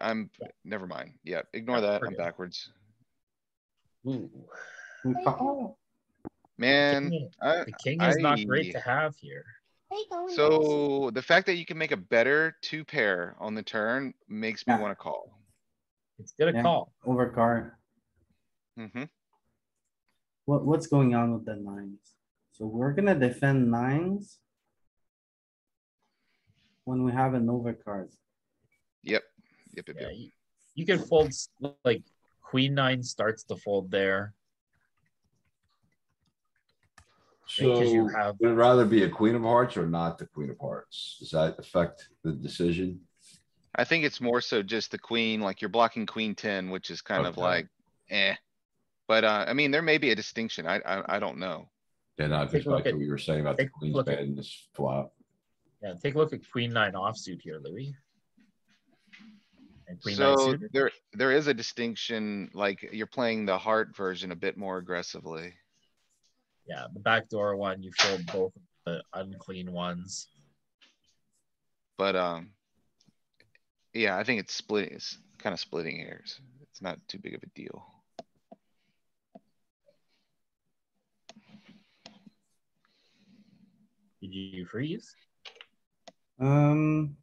never mind. Yeah, ignore Yeah, that. we're I'm good. backwards. Ooh, We call. Man, the king is not great to have here. so the fact that you can make a better two pair on the turn makes me Yeah. wanna call. It's gonna Yeah. call. Overcard. Mm-hmm. What's going on with the nines? So we're gonna defend nines. When we have an overcard. Yep. Yep, yep, Yeah, yep. you can fold like queen nine starts to fold there. Because you So have- would it rather be a queen of hearts or not the queen of hearts? Does that affect the decision? I think it's more so just the queen, like you're blocking queen 10, which is kind of Okay. like, eh. But, I mean, there may be a distinction. I don't know. Then I Take just a look back to at- what you were saying about the take a queen's look at- bad in this flop. Yeah, take a look at queen nine offsuit here, Louis. And queen nine So suited. there is a distinction, like you're playing the heart version a bit more aggressively. Yeah, the backdoor one, you fold both of the unclean ones. But, yeah, I think it's kind of splitting hairs. It's not too big of a deal. Did you freeze? Um.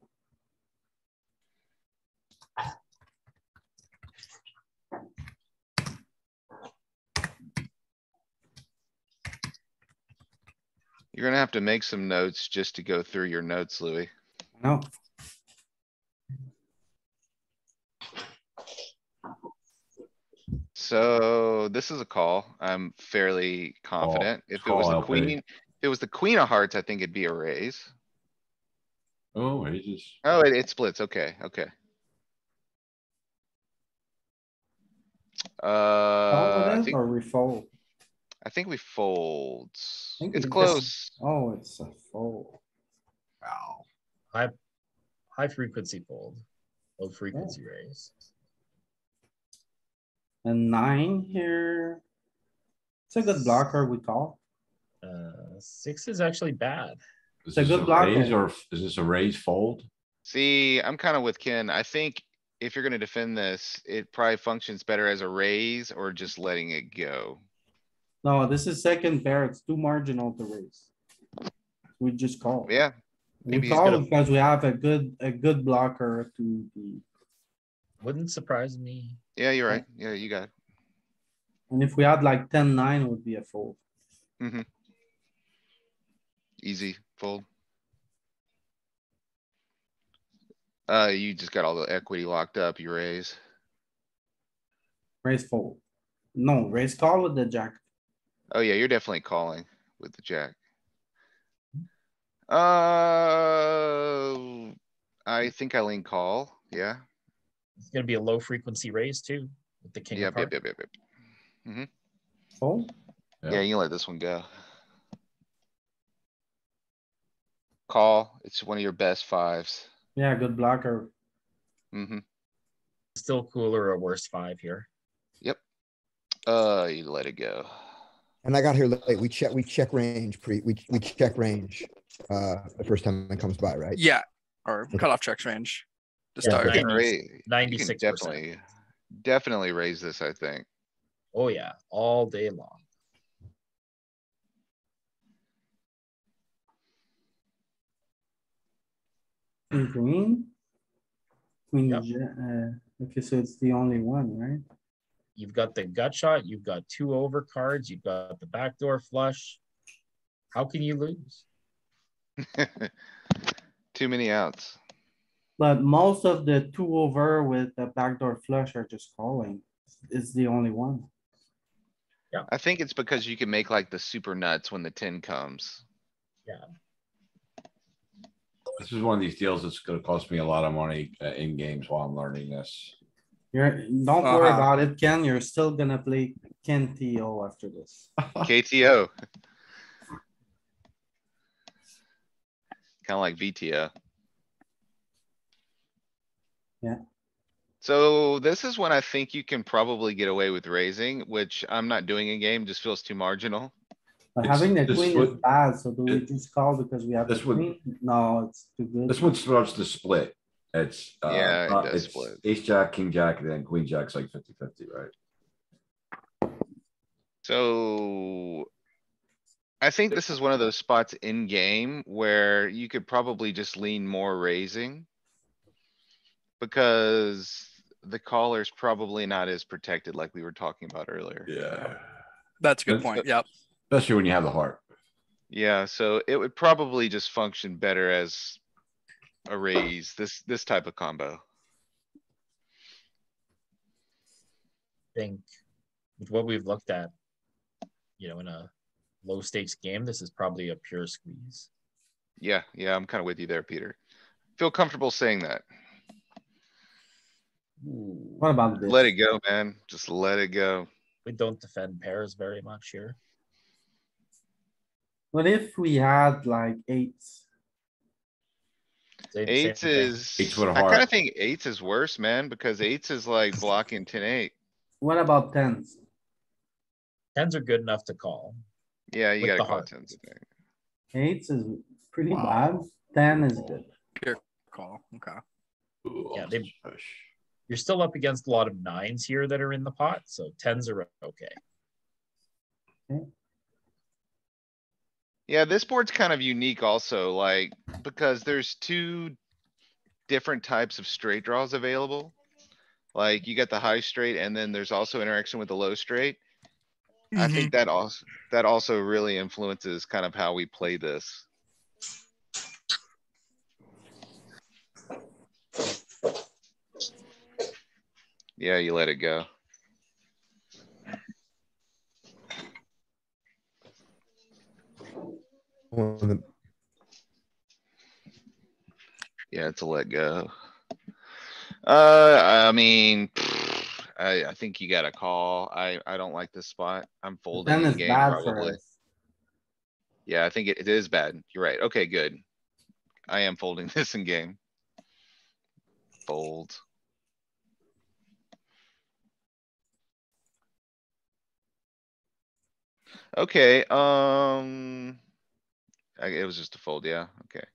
You're gonna have to make some notes just to go through your notes, Louis. No, So this is a call. I'm fairly confident. If it was Call the LP. queen, if it was the queen of hearts, I think it'd be a raise. Oh, aces. Oh, it splits. Okay, okay. all I of it think, or we fold? I think we fold. think It's we close. Oh, it's a fold. Wow. High frequency fold. Low frequency raise. And 9 here. It's a good blocker, we call. 6 is actually bad. Is It's a this good a blocker. raise or is this a raise fold? See, I'm kinda with Ken. I think if you're gonna defend this, it probably functions better as a raise or just letting it go. No, this is second pair. It's too marginal to raise. We just call. Yeah, We maybe he's call gonna- because we have a good blocker to the, Wouldn't surprise me. yeah, you're right. Yeah, you got it. and if we had like 10-9 would be a fold. Mhm. Easy fold. You just got all the equity locked up, you raise. Raise fold. No, raise call with the jack. Oh yeah, you're definitely calling with the jack. I think I lean call, yeah. It's gonna be a low frequency raise too, with the king of Yep, hearts. yep. Fold. Yeah, you can let this one go. Call, it's one of your best fives. Yeah, good blocker. Mm-hmm, Still cooler or worse 5 here. yep. You let it go. And I got here late. We check range we check range the first time it comes by, right? Yeah, or cutoff checks range to Yeah, start. You can 90 raise- you can 96%. Definitely raise this, I think. Oh yeah, all day long. King, queen. Queen, Yep. okay, so it's the only one, right? You've got the gut shot, you've got 2 overcards, you've got the backdoor flush. How can you lose? Too many outs. But most of the 2 over with the backdoor flush are just calling. It's the only one. I think it's because you can make like the super nuts when the 10 comes. Yeah. This is one of these deals that's gonna cost me a lot of money in games while I'm learning this. Don't worry Uh-huh. about it, Ken. You're still gonna play Ken TO after this. KTO. Kinda like VTO. Yeah. So this is when I think you can probably get away with raising, which I'm not doing in game, just feels too marginal. But It's- having the this queen is would- bad, so do we it- just call because we have the this would- queen? No, it's too good. This one starts to split. It's, Yeah, it does it's split. ace, jack, king, jack, and then queen, jack's like 50-50, right? So. I think this is one of those spots in game where you could probably just lean more raising. Because the caller's probably not as protected like we were talking about earlier. Yeah. That's a good point. Yep. Especially when you have the heart. Yeah, so it would probably just function better as a raise, this type of combo. Think with what we've looked at, in a low stakes game, this is probably a pure squeeze. Yeah, I'm kinda with you there, Peter. Feel comfortable saying that. What about this? Let it go, man. Just let it go. We don't defend pairs very much here. What if we had like eights? Same Eights thing. is, Eights with a I kinda heart. think eights is worse, man, because eights is like blocking 10-8. What about tens? 10s are good enough to call. Yeah, you With gotta the call heart. tens, I think. Eights is pretty bad. 10 is good. Pure call. Okay. Yeah, you're still up against a lot of 9s here that are in the pot, so 10s are okay. Yeah, this board's kind of unique also, like, because there's 2 different types of straight draws available. Like, you got the high straight and then there's also interaction with the low straight. I think that also really influences kind of how we play this. Yeah, you let it go. Yeah, it's a let go. I mean, I think you got a call. I don't like this spot. I'm folding 10 in is game bad for probably. us. Yeah, I think it is bad. You're right. Okay, good. I am folding this in game. Fold. Okay, it was just a fold, yeah, okay.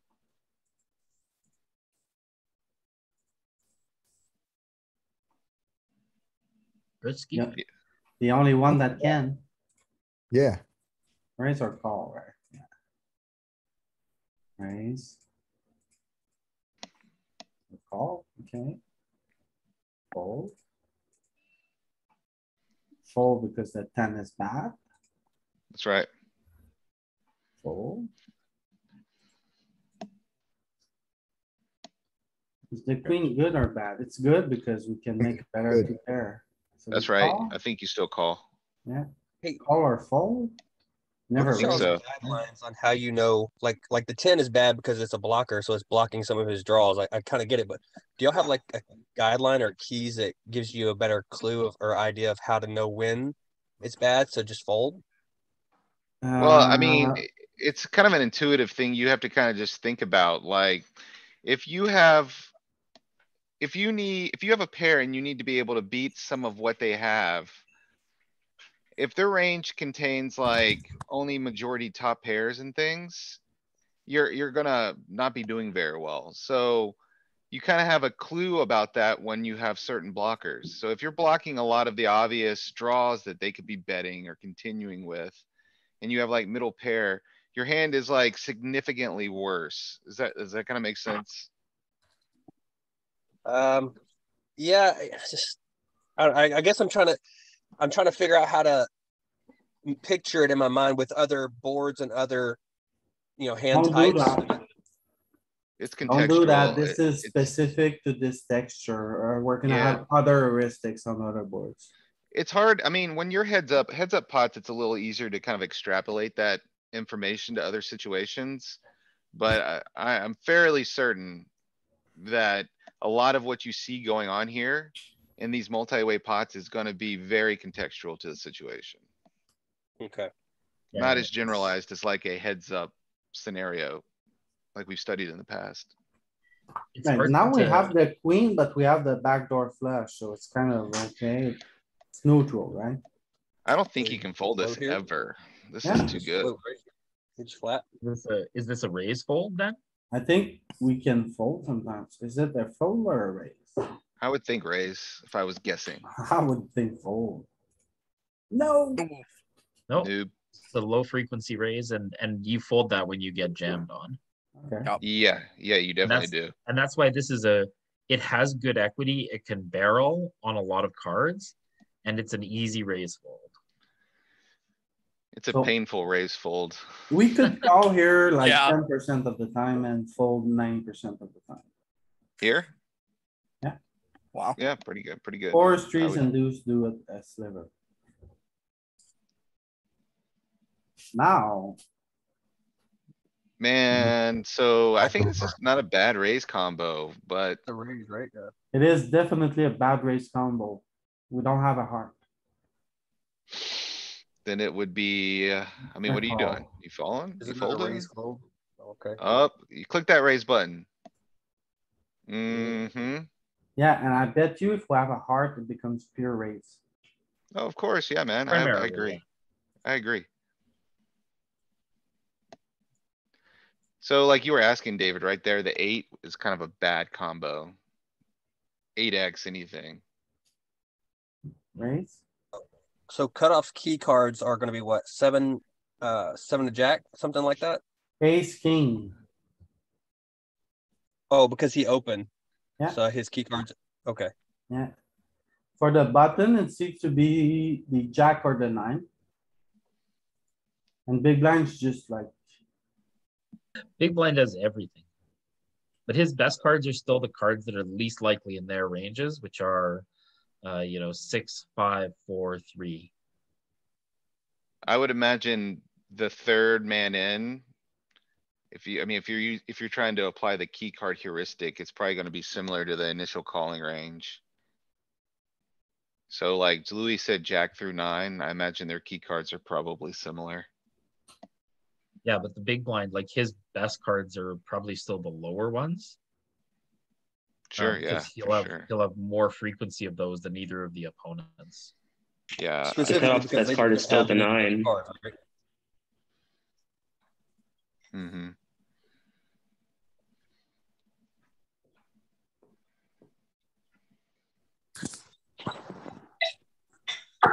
Risky. Yeah. The only one that can. Yeah. Raise or call, right? Yeah. Raise. Call, okay. Fold. Fold because the 10 is bad. That's right. Fold. Is the queen good or bad? It's good because we can make a better Good. two pair. So That's we right. call. I think you still call. Yeah. Hey. Call or fold? Never What's think y'all's raise. so. guidelines on how you know, like the 10 is bad because it's a blocker, so it's blocking some of his draws. I kind of get it, but do y'all have like a guideline or keys that gives you a better clue of, or idea of how to know when it's bad? So just fold. Well, I mean, Uh, it's kind of an intuitive thing. You have to kind of just think about, like, if you have. If you have a pair and you need to be able to beat some of what they have. If their range contains like only majority top pairs and things. You're gonna not be doing very well, so. You kind of have a clue about that when you have certain blockers. So if you're blocking a lot of the obvious draws that they could be betting or continuing with. And you have like middle pair, your hand is like significantly worse. Does that kind of make sense? Yeah, I guess I'm trying to figure out how to picture it in my mind with other boards and other, hand Don't do types. that. It's Don't do that. contextual. This is specific to this texture, or we're gonna Yeah. have other heuristics on other boards. It's hard. I mean, when you're heads up pots, it's a little easier to kind of extrapolate that information to other situations. But I'm fairly certain that a lot of what you see going on here in these multi-way pots is gonna be very contextual to the situation. Okay. Not as generalized as like a heads up scenario, like we've studied in the past. It's Right, hard now we to- have the queen, but we have the backdoor flush, so it's kind of okay. It's neutral, right? I don't think you can fold Low this here? ever. This Yeah. is too good. It's flat. Is this a raise fold then? I think we can fold sometimes. Is it a fold or a raise? I would think raise if I was guessing. I would think fold. No. No, Noob. it's a low frequency raise, and you fold that when you get jammed on. Okay. Yeah, you definitely do. And that's why this is it has good equity. It can barrel on a lot of cards, and it's an easy raise fold. It's a So- painful raise fold. We could call here like Yeah. 10% of the time and fold 90% of the time. Here? Wow. Yeah, pretty good, pretty good. Fours, I threes, would- and deuce do it a sliver. Now, Man, so I think this is not a bad raise combo, but The raise, right? Yeah. it is definitely a bad raise combo. We don't have a heart. then it would be, I mean, what are you call. doing? You falling? Is You it not a folding? raise fold? Okay. Up, you click that raise button. Mm-hmm. Yeah, and I bet you if we have a heart, it becomes pure raise. Oh, of course, yeah, man. I Primarily, agree. I agree. So like you were asking, David, right there, the 8 is kind of a bad combo. 8x anything. Raise? So cutoff key cards are going to be what? 7 to jack, something like that. Ace, king. Oh, because he opened. Yeah. So his key cards. Okay. Yeah. For the button, it seems to be the jack or the 9. And big blind's just like, Big blind does everything, but his best cards are still the cards that are least likely in their ranges, which are, 6, 5, 4, 3. I would imagine the third man in. If you're trying to apply the key card heuristic, it's probably gonna be similar to the initial calling range. So like Louis said, jack through 9, I imagine their key cards are probably similar. Yeah, but the big blind, like his best cards are probably still the lower ones. Sure, yeah, 'cause for sure. he'll have more frequency of those than either of the opponents. Yeah. Specifically cutoff because best they card just is still have the the 9. cards, right? Mm-hmm.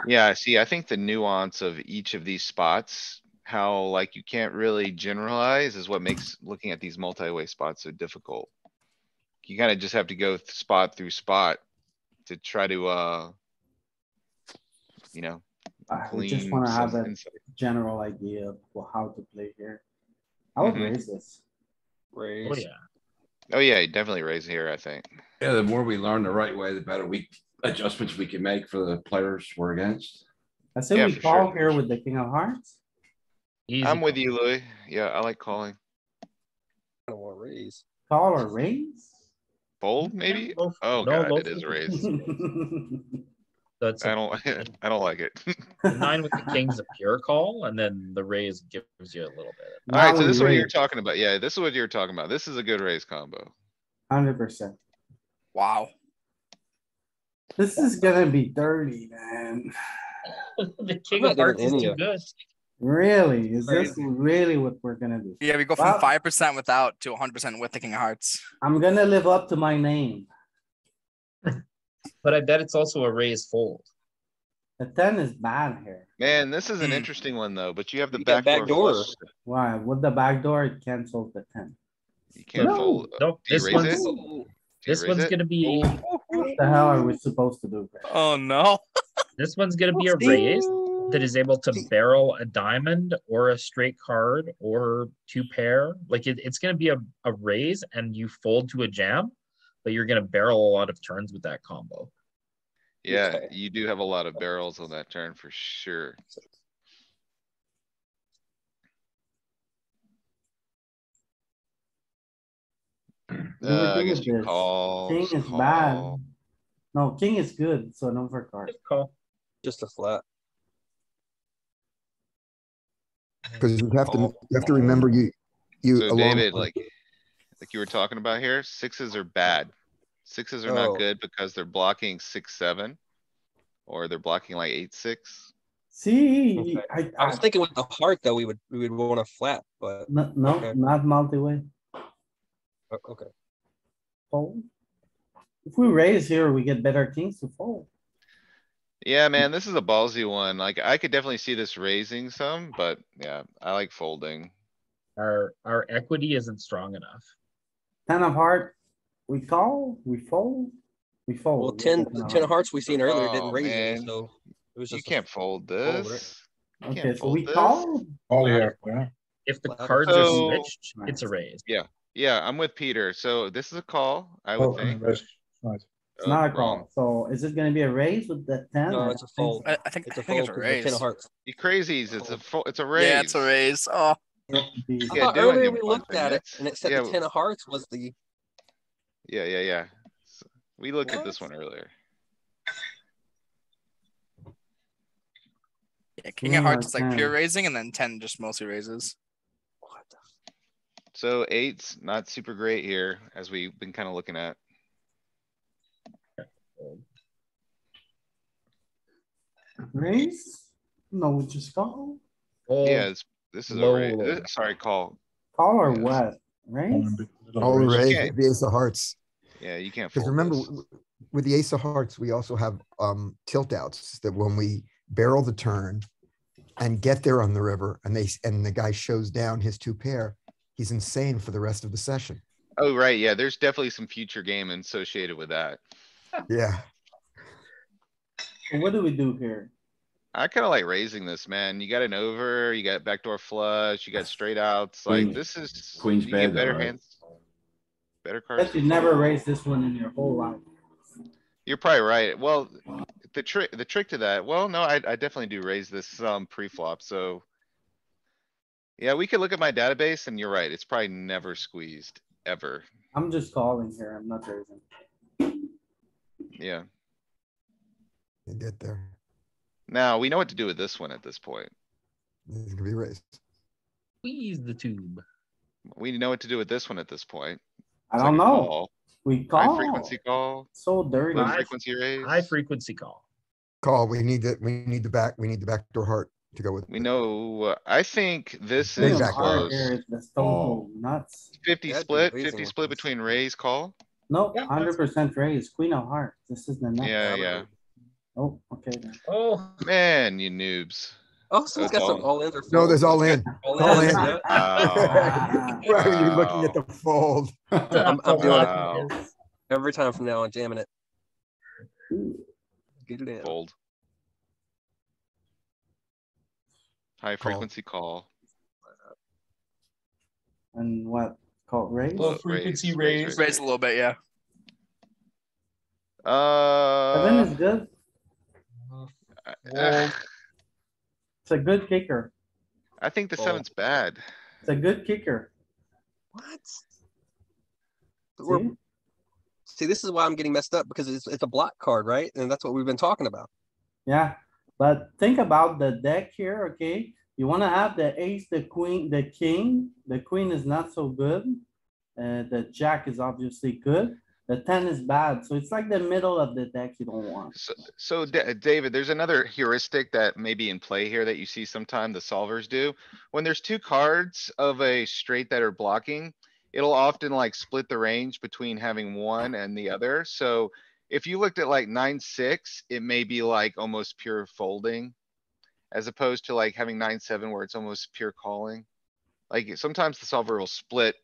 Yeah, see, I think the nuance of each of these spots, how like you can't really generalize is what makes looking at these multi-way spots so difficult. You kinda just have to go spot through spot to try to, you know, we just glean wanna have some a insight. general idea of how to play here. I would Mhm. raise this. Raise. Oh yeah. Oh, yeah, you definitely raise here, I think. Yeah, the more we learn the right way, the better adjustments we can make for the players we're against. I say Yeah, we for call sure. here with the king of hearts. Easy I'm with call. you, Louis. Yeah, I like calling. I don't want to raise. Call or raise? Fold, maybe? low- Oh, no, God, low it is a raise. So it's I don't, I don't like it. the 9 with the king's a pure call, and then the raise gives you a little bit. Alright, Now so we this is what you're raise, talking about. Yeah, this is what you're talking about. This is a good raise combo. 100%. Wow. This is gonna be dirty, man. The king not of giving hearts is any too of- good. Really? Is this Crazy. really what we're gonna do? Yeah, we go Well- from 5% without to 100% with the king of hearts. I'm gonna live up to my name. But I bet it's also a raise fold. The 10 is bad here. Man, this is an Hmm. interesting one though, but you have the You got backdoor backdoor. flush. Why? With the back door, it cancels the 10. You can't No. fold. Nope, Do you this raise one's it? you This raise one's it? gonna be What the hell are we supposed to do? Oh no. this one's gonna be a raise that is able to barrel a diamond or a straight card or two pair. Like it's gonna be a raise and you fold to a jam, but you're gonna barrel a lot of turns with that combo. Yeah, you do have a lot of barrels on that turn for sure. We would I do guess with you this. call. King is bad. No, king is good, so no for card. Call. Just a flat. Because you have to remember you So along. David, like you were talking about here, sixes are bad. Sixes are not Oh. good because they're blocking 6-7. Or they're blocking like 8-6. See, Okay. I was thinking with the heart though, we would want a flat, but no, okay. not multi-way. Okay. Fold. If we raise here, we get better kings to fold. Yeah, man, this is a ballsy one. Like, I could definitely see this raising some, but yeah, I like folding. Our equity isn't strong enough. 10 of heart, we call, we fold, we fold. Well, 10 of hearts we seen earlier didn't Oh, raise any, man. so it was You just can't fold fold, right? this. You Okay, can't so we fold this. call. All here, yeah. If the Flat. cards are So- switched, it's a raise. Yeah, I'm with Peter. So this is a call, I would Oh, think. raise. Right. It's not a wrong. call. So is it gonna be a raise with the 10? No, I it's a don't think fold. so. I think It's I a think it's fold a because the 10 raise. of hearts. You crazies, it's a raise. Yeah, it's a raise. Oh, Be- I Yeah, thought doing earlier you we one looked thing, at it that's- and it said yeah, the 10 of hearts was the. Yeah. So we looked at this one earlier. yeah. King of hearts is like pure 10. raising, and then 10 just mostly raises. What the? So 8's not super great here, as we've been kind of looking at. Raise? No, we just call. Fold. Yeah, this is a low, raise. low. Sorry, call. Call or Yes. what? Raise? All raise. right, can't- the ace of hearts. Yeah, you can't Because fold remember, this. with the ace of hearts, we also have tilt outs that when we barrel the turn and get there on the river and the guy shows down his two pair, he's insane for the rest of the session. Oh, right, yeah, there's definitely some future game associated with that. Yeah. So what do we do here? I kinda like raising this, man. You got an over, you got backdoor flush, you got straight outs, like Queen- this is. Queen's you bad get though, better right? hands. Better cards. Bet to you never fold. raised this one in your whole life. You're probably right. Well, the trick to that, well, no, I definitely do raise this pre-flop, so. Yeah, we could look at my database and you're right, it's probably never squeezed, ever. I'm just calling here. I'm not raising. Yeah. You get there. Now, we know what to do with this one at this point. It's gonna be raised. Squeeze the tube. We know what to do with this one at this point. I It's don't like a know. call. We High call. frequency call, So dirty. low High- frequency raise. High frequency call. Call, we need the backdoor heart to go with. We know, I think this Big is back Hard door. close. here is the stone cold nuts. 50 That'd be split, raising 50 with split this. between raise call. No, Yeah, 100% raise. Queen of hearts. This is the nuts. Yeah. Oh, okay then. Oh, Man, you noobs. Oh, someone's got some all- all in or No, there's all in. All All in. in. Yeah. Wow. Why are you looking at the fold? I'm doing it Wow. every time from now on, jamming it. Get it in. Fold. High Call. frequency call. And what? Called raise? Low frequency raise. Raise a little bit, yeah. 7 is good. uh, It's a good kicker. I think the Fold. 7's bad. It's a good kicker. What? See? See, this is why I'm getting messed up because it's a block card, right? And that's what we've been talking about. Yeah, but think about the deck here, okay? You wanna have the ace, the queen, the king. The queen is not so good. The jack is obviously good. The 10 is bad, so it's like the middle of the deck you don't want. So David, there's another heuristic that may be in play here that you see sometime the solvers do. When there's two cards of a straight that are blocking, it'll often like split the range between having one and the other. So if you looked at like 9-6, it may be like almost pure folding. As opposed to like having 9-7 where it's almost pure calling. Like sometimes the solver will split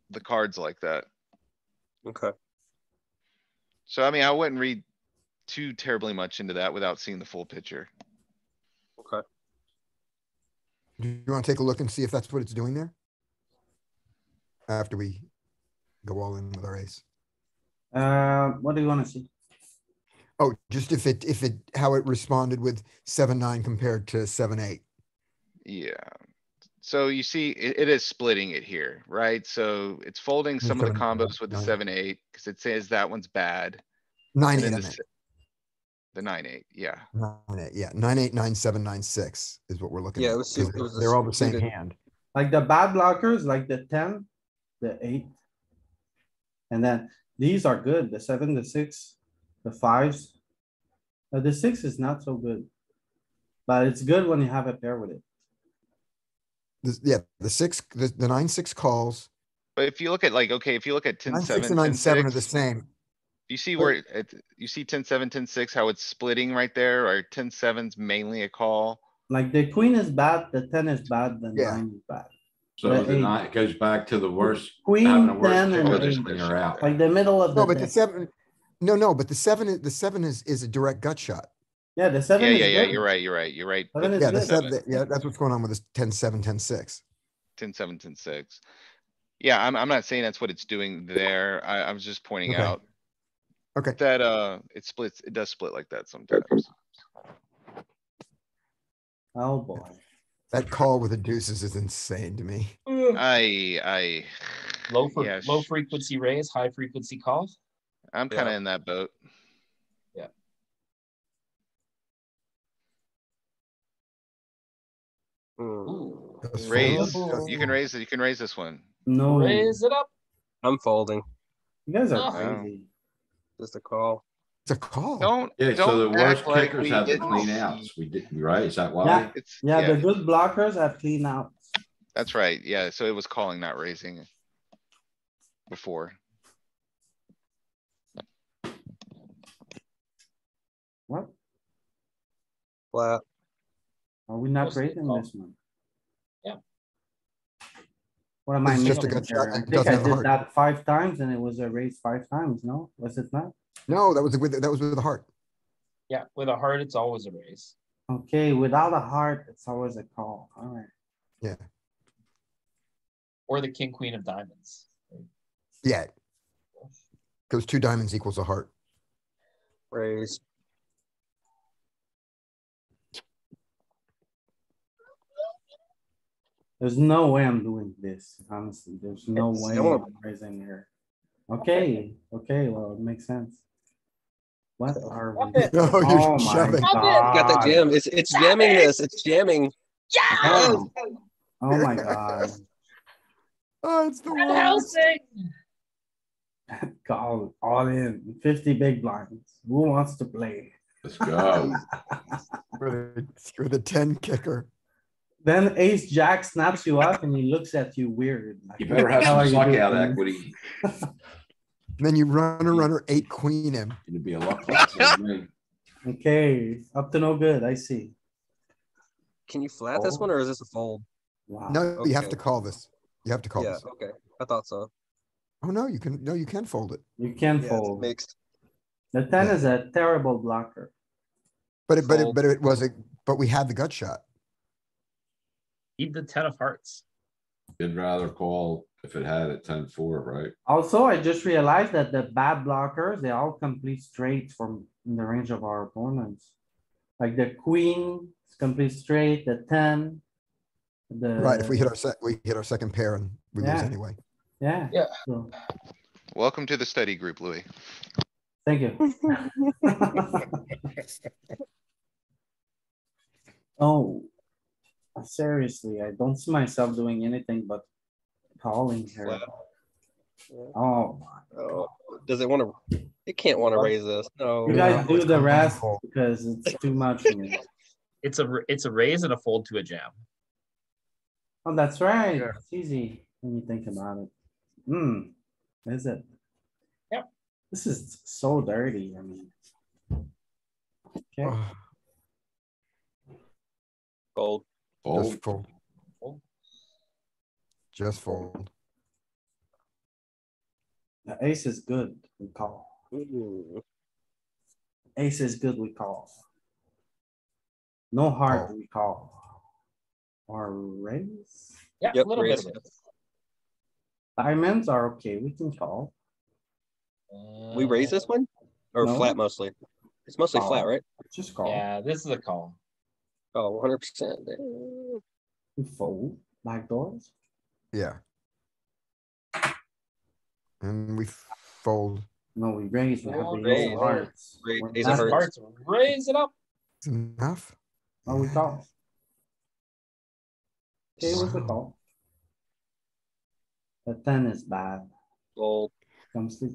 the cards like that. Okay. So I mean, I wouldn't read too terribly much into that without seeing the full picture. Okay. Do you want to take a look and see if that's what it's doing there? After we go all in with our ace. What do you wanna see? Oh, just how it responded with 7-9 compared to 7-8. Yeah. So you see, it is splitting it here, right? So it's folding some of the 7-9, combos with the 9. 7-8, cause it says that one's bad. 9-8, And then I the meant. The 9-8, yeah. 9-8, yeah, 9-8, 9-7, 9-6 is what we're looking Yeah, at. it was 'cause it was a they're all the same suited- hand. Like the bad blockers, like the 10, the 8. And then these are good, the 7, the 6, the 5s. The 6 is not so good. But it's good when you have a pair with it. Yeah, the 9-6 calls. But if you look at like, okay, if you look at 9-6 10-7, and 9-7 are the 10-6, same. you see where you see 10-7, 10-6, how it's splitting right there, or 10-7's mainly a call. Like the queen is bad, the 10 is bad, the Yeah. 9 is bad. So The the eight. nine, it goes back to the worst, Queen, having the worst 10 and kickers eight. when you're out. Like the middle of No, the but the deck. 7, but the 7 is a direct gut shot. Yeah, the 7 Yeah, is yeah, yeah, good. you're right, you're right, you're right. Seven But is Yeah, the good. 7, yeah, that's what's going on with this 10-7, 10-6. 10-7, 10-6. Yeah, I'm not saying that's what it's doing there. I was just pointing Okay. out Okay. that, it does split like that sometimes. Oh, boy. That call with the deuces is insane to me. I, yeah, Low frequency raise, high frequency call. I'm kinda in that boat. Yeah. Ooh. Just Raise, fold. you can raise this one. No, you Raise it up. I'm folding. guys are Oh. crazy. Just a call. It's a call. Yeah, so the Don't worst act like kickers we have the didn't clean see- outs. We did, right? Is that Yeah, why? It's, yeah, the good blockers have clean outs. that's right. Yeah, so it was calling, not raising. Before. What? Flat. Are we not Mostly raising call. this one? Yeah. What am I It's just a missing gut here? shot I and it think doesn't I have a did heart. that 5 times and it was a raise 5 times, no? Was it not? No, that was with the heart. Yeah, with a heart, it's always a raise. Okay, without a heart, it's always a call. Alright. Yeah. Or the king, queen of diamonds. Yeah. Because 2 diamonds equals a heart. Raise. There's no way I'm doing this, honestly. There's no It's way similar. I'm raising here. Okay, well, it makes sense. What are we? Stop it. No, you're Oh my shoving. god. Got the jam. It's jamming this. It's jamming. Oh oh my god. Oh, it's the Red worst. housing. Call all in, 50 big blinds. Who wants to play? Let's go. For the 10 kicker. Then ace jack snaps you up and he looks at you weird. like, You better have "How some are you suck doing?" out equity. Then you runner 8 queen him. It'd be a luck loss like me. Okay, up to no good, I see. Can you flat this one or is this a fold? Wow. No, you have Okay. to call this. You have to call Yeah, this. okay. I thought so. Oh, no, you can fold it. You can Yeah, fold. it's mixed. The 10 Yeah. is a terrible blocker. But it Fold. but we had the gut shot. Eat the 10 of hearts. You'd rather call if it had a 10-4, right? Also, I just realized that the bad blockers, they all complete straight from in the range of our opponents. Like the queen is complete straight, the 10. Right, if we hit our second pair and we lose Yeah. anyway. Yeah. Yeah. So, Welcome to the study group, Louis. thank you. Oh, seriously, I don't see myself doing anything but calling here. Flat. Oh, Oh, does it want to? It can't want to raise this. No. you guys Yeah, do it's the gonna rest fold. because it's too much for me. It's a raise and a fold to a jam. Oh, that's right. Yeah. It's easy when you think about it. Is it? Yep. This is so dirty, I mean. Okay, Oh, Fold. Fold. just fold. Fold. Just fold. the ace is good, we call. Ace is good, we call. No heart, Call. we call. Or raise. Yeah, Yep, a little raise. bit of it. Diamonds are okay, we can call. We raise this one? Or No. flat mostly? It's mostly Call. flat, right? Just call. Yeah, this is a call. Oh, 100%. We fold, backdoors. Yeah. And we fold. No, we raise, we have the Raise. ace of hearts. Raise. We're Ace of not- hearts. Raise it up. It's enough. Oh, we call. Okay, with the Wow. call. The 10 is bad. Fold. Come sleep.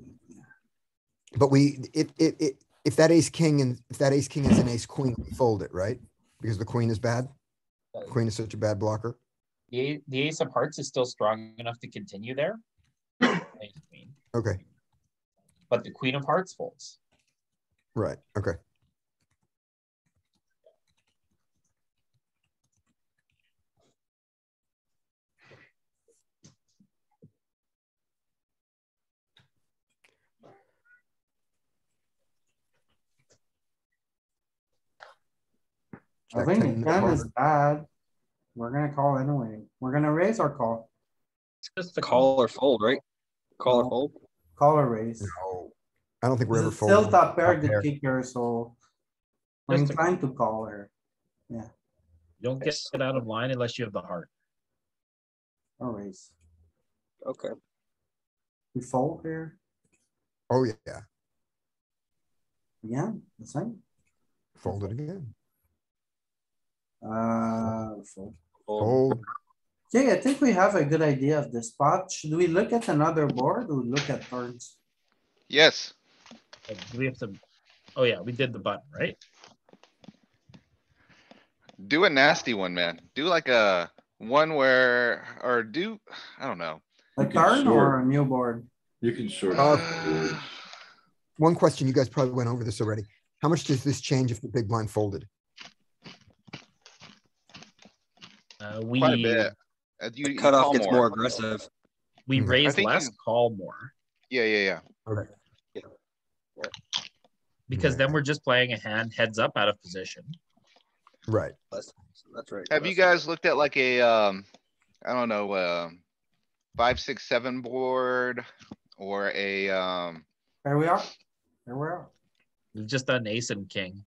But if that ace king is an ace queen, we fold it, right? Because the queen is bad. Queen is such a bad blocker. The ace of hearts is still strong enough to continue there. Ace queen. Okay, But the queen of hearts folds. right, okay. I Jack think 10, the no 10 is harder. bad. We're gonna call anyway. We're gonna raise or call? It's just the Call or fold, right? Call or No. fold? Call or raise. No, I don't think we're ever It's still folding. top pair, top good pair. kicker, so we're Just a- inclined to call her. You don't get it out of line unless you have the heart. Or raise. Okay. We fold here. Oh, yeah, Yeah, the same. fold it again. Fold. Fold. Okay, I think we have a good idea of the spot. Should we look at another board or look at cards? Yes, Do we have to? Oh yeah, we did the button, right? do a nasty one, man. Do like a one where, or do, I don't know. A can turn sort. or a new board? You can sort Uh, of. One question, you guys probably went over this already. How much does this change if the big blind folded? We Quite a bit. You Cutoff call gets more aggressive. we Okay. raise I think less, you- call more. Yeah. Okay. Because Yeah. then we're just playing a hand heads up out of position. Right. That's right. Have you guys looked at like a, I don't know, 5, 6, 7 board or a, Here we are. Here we are. We've just done ace and king.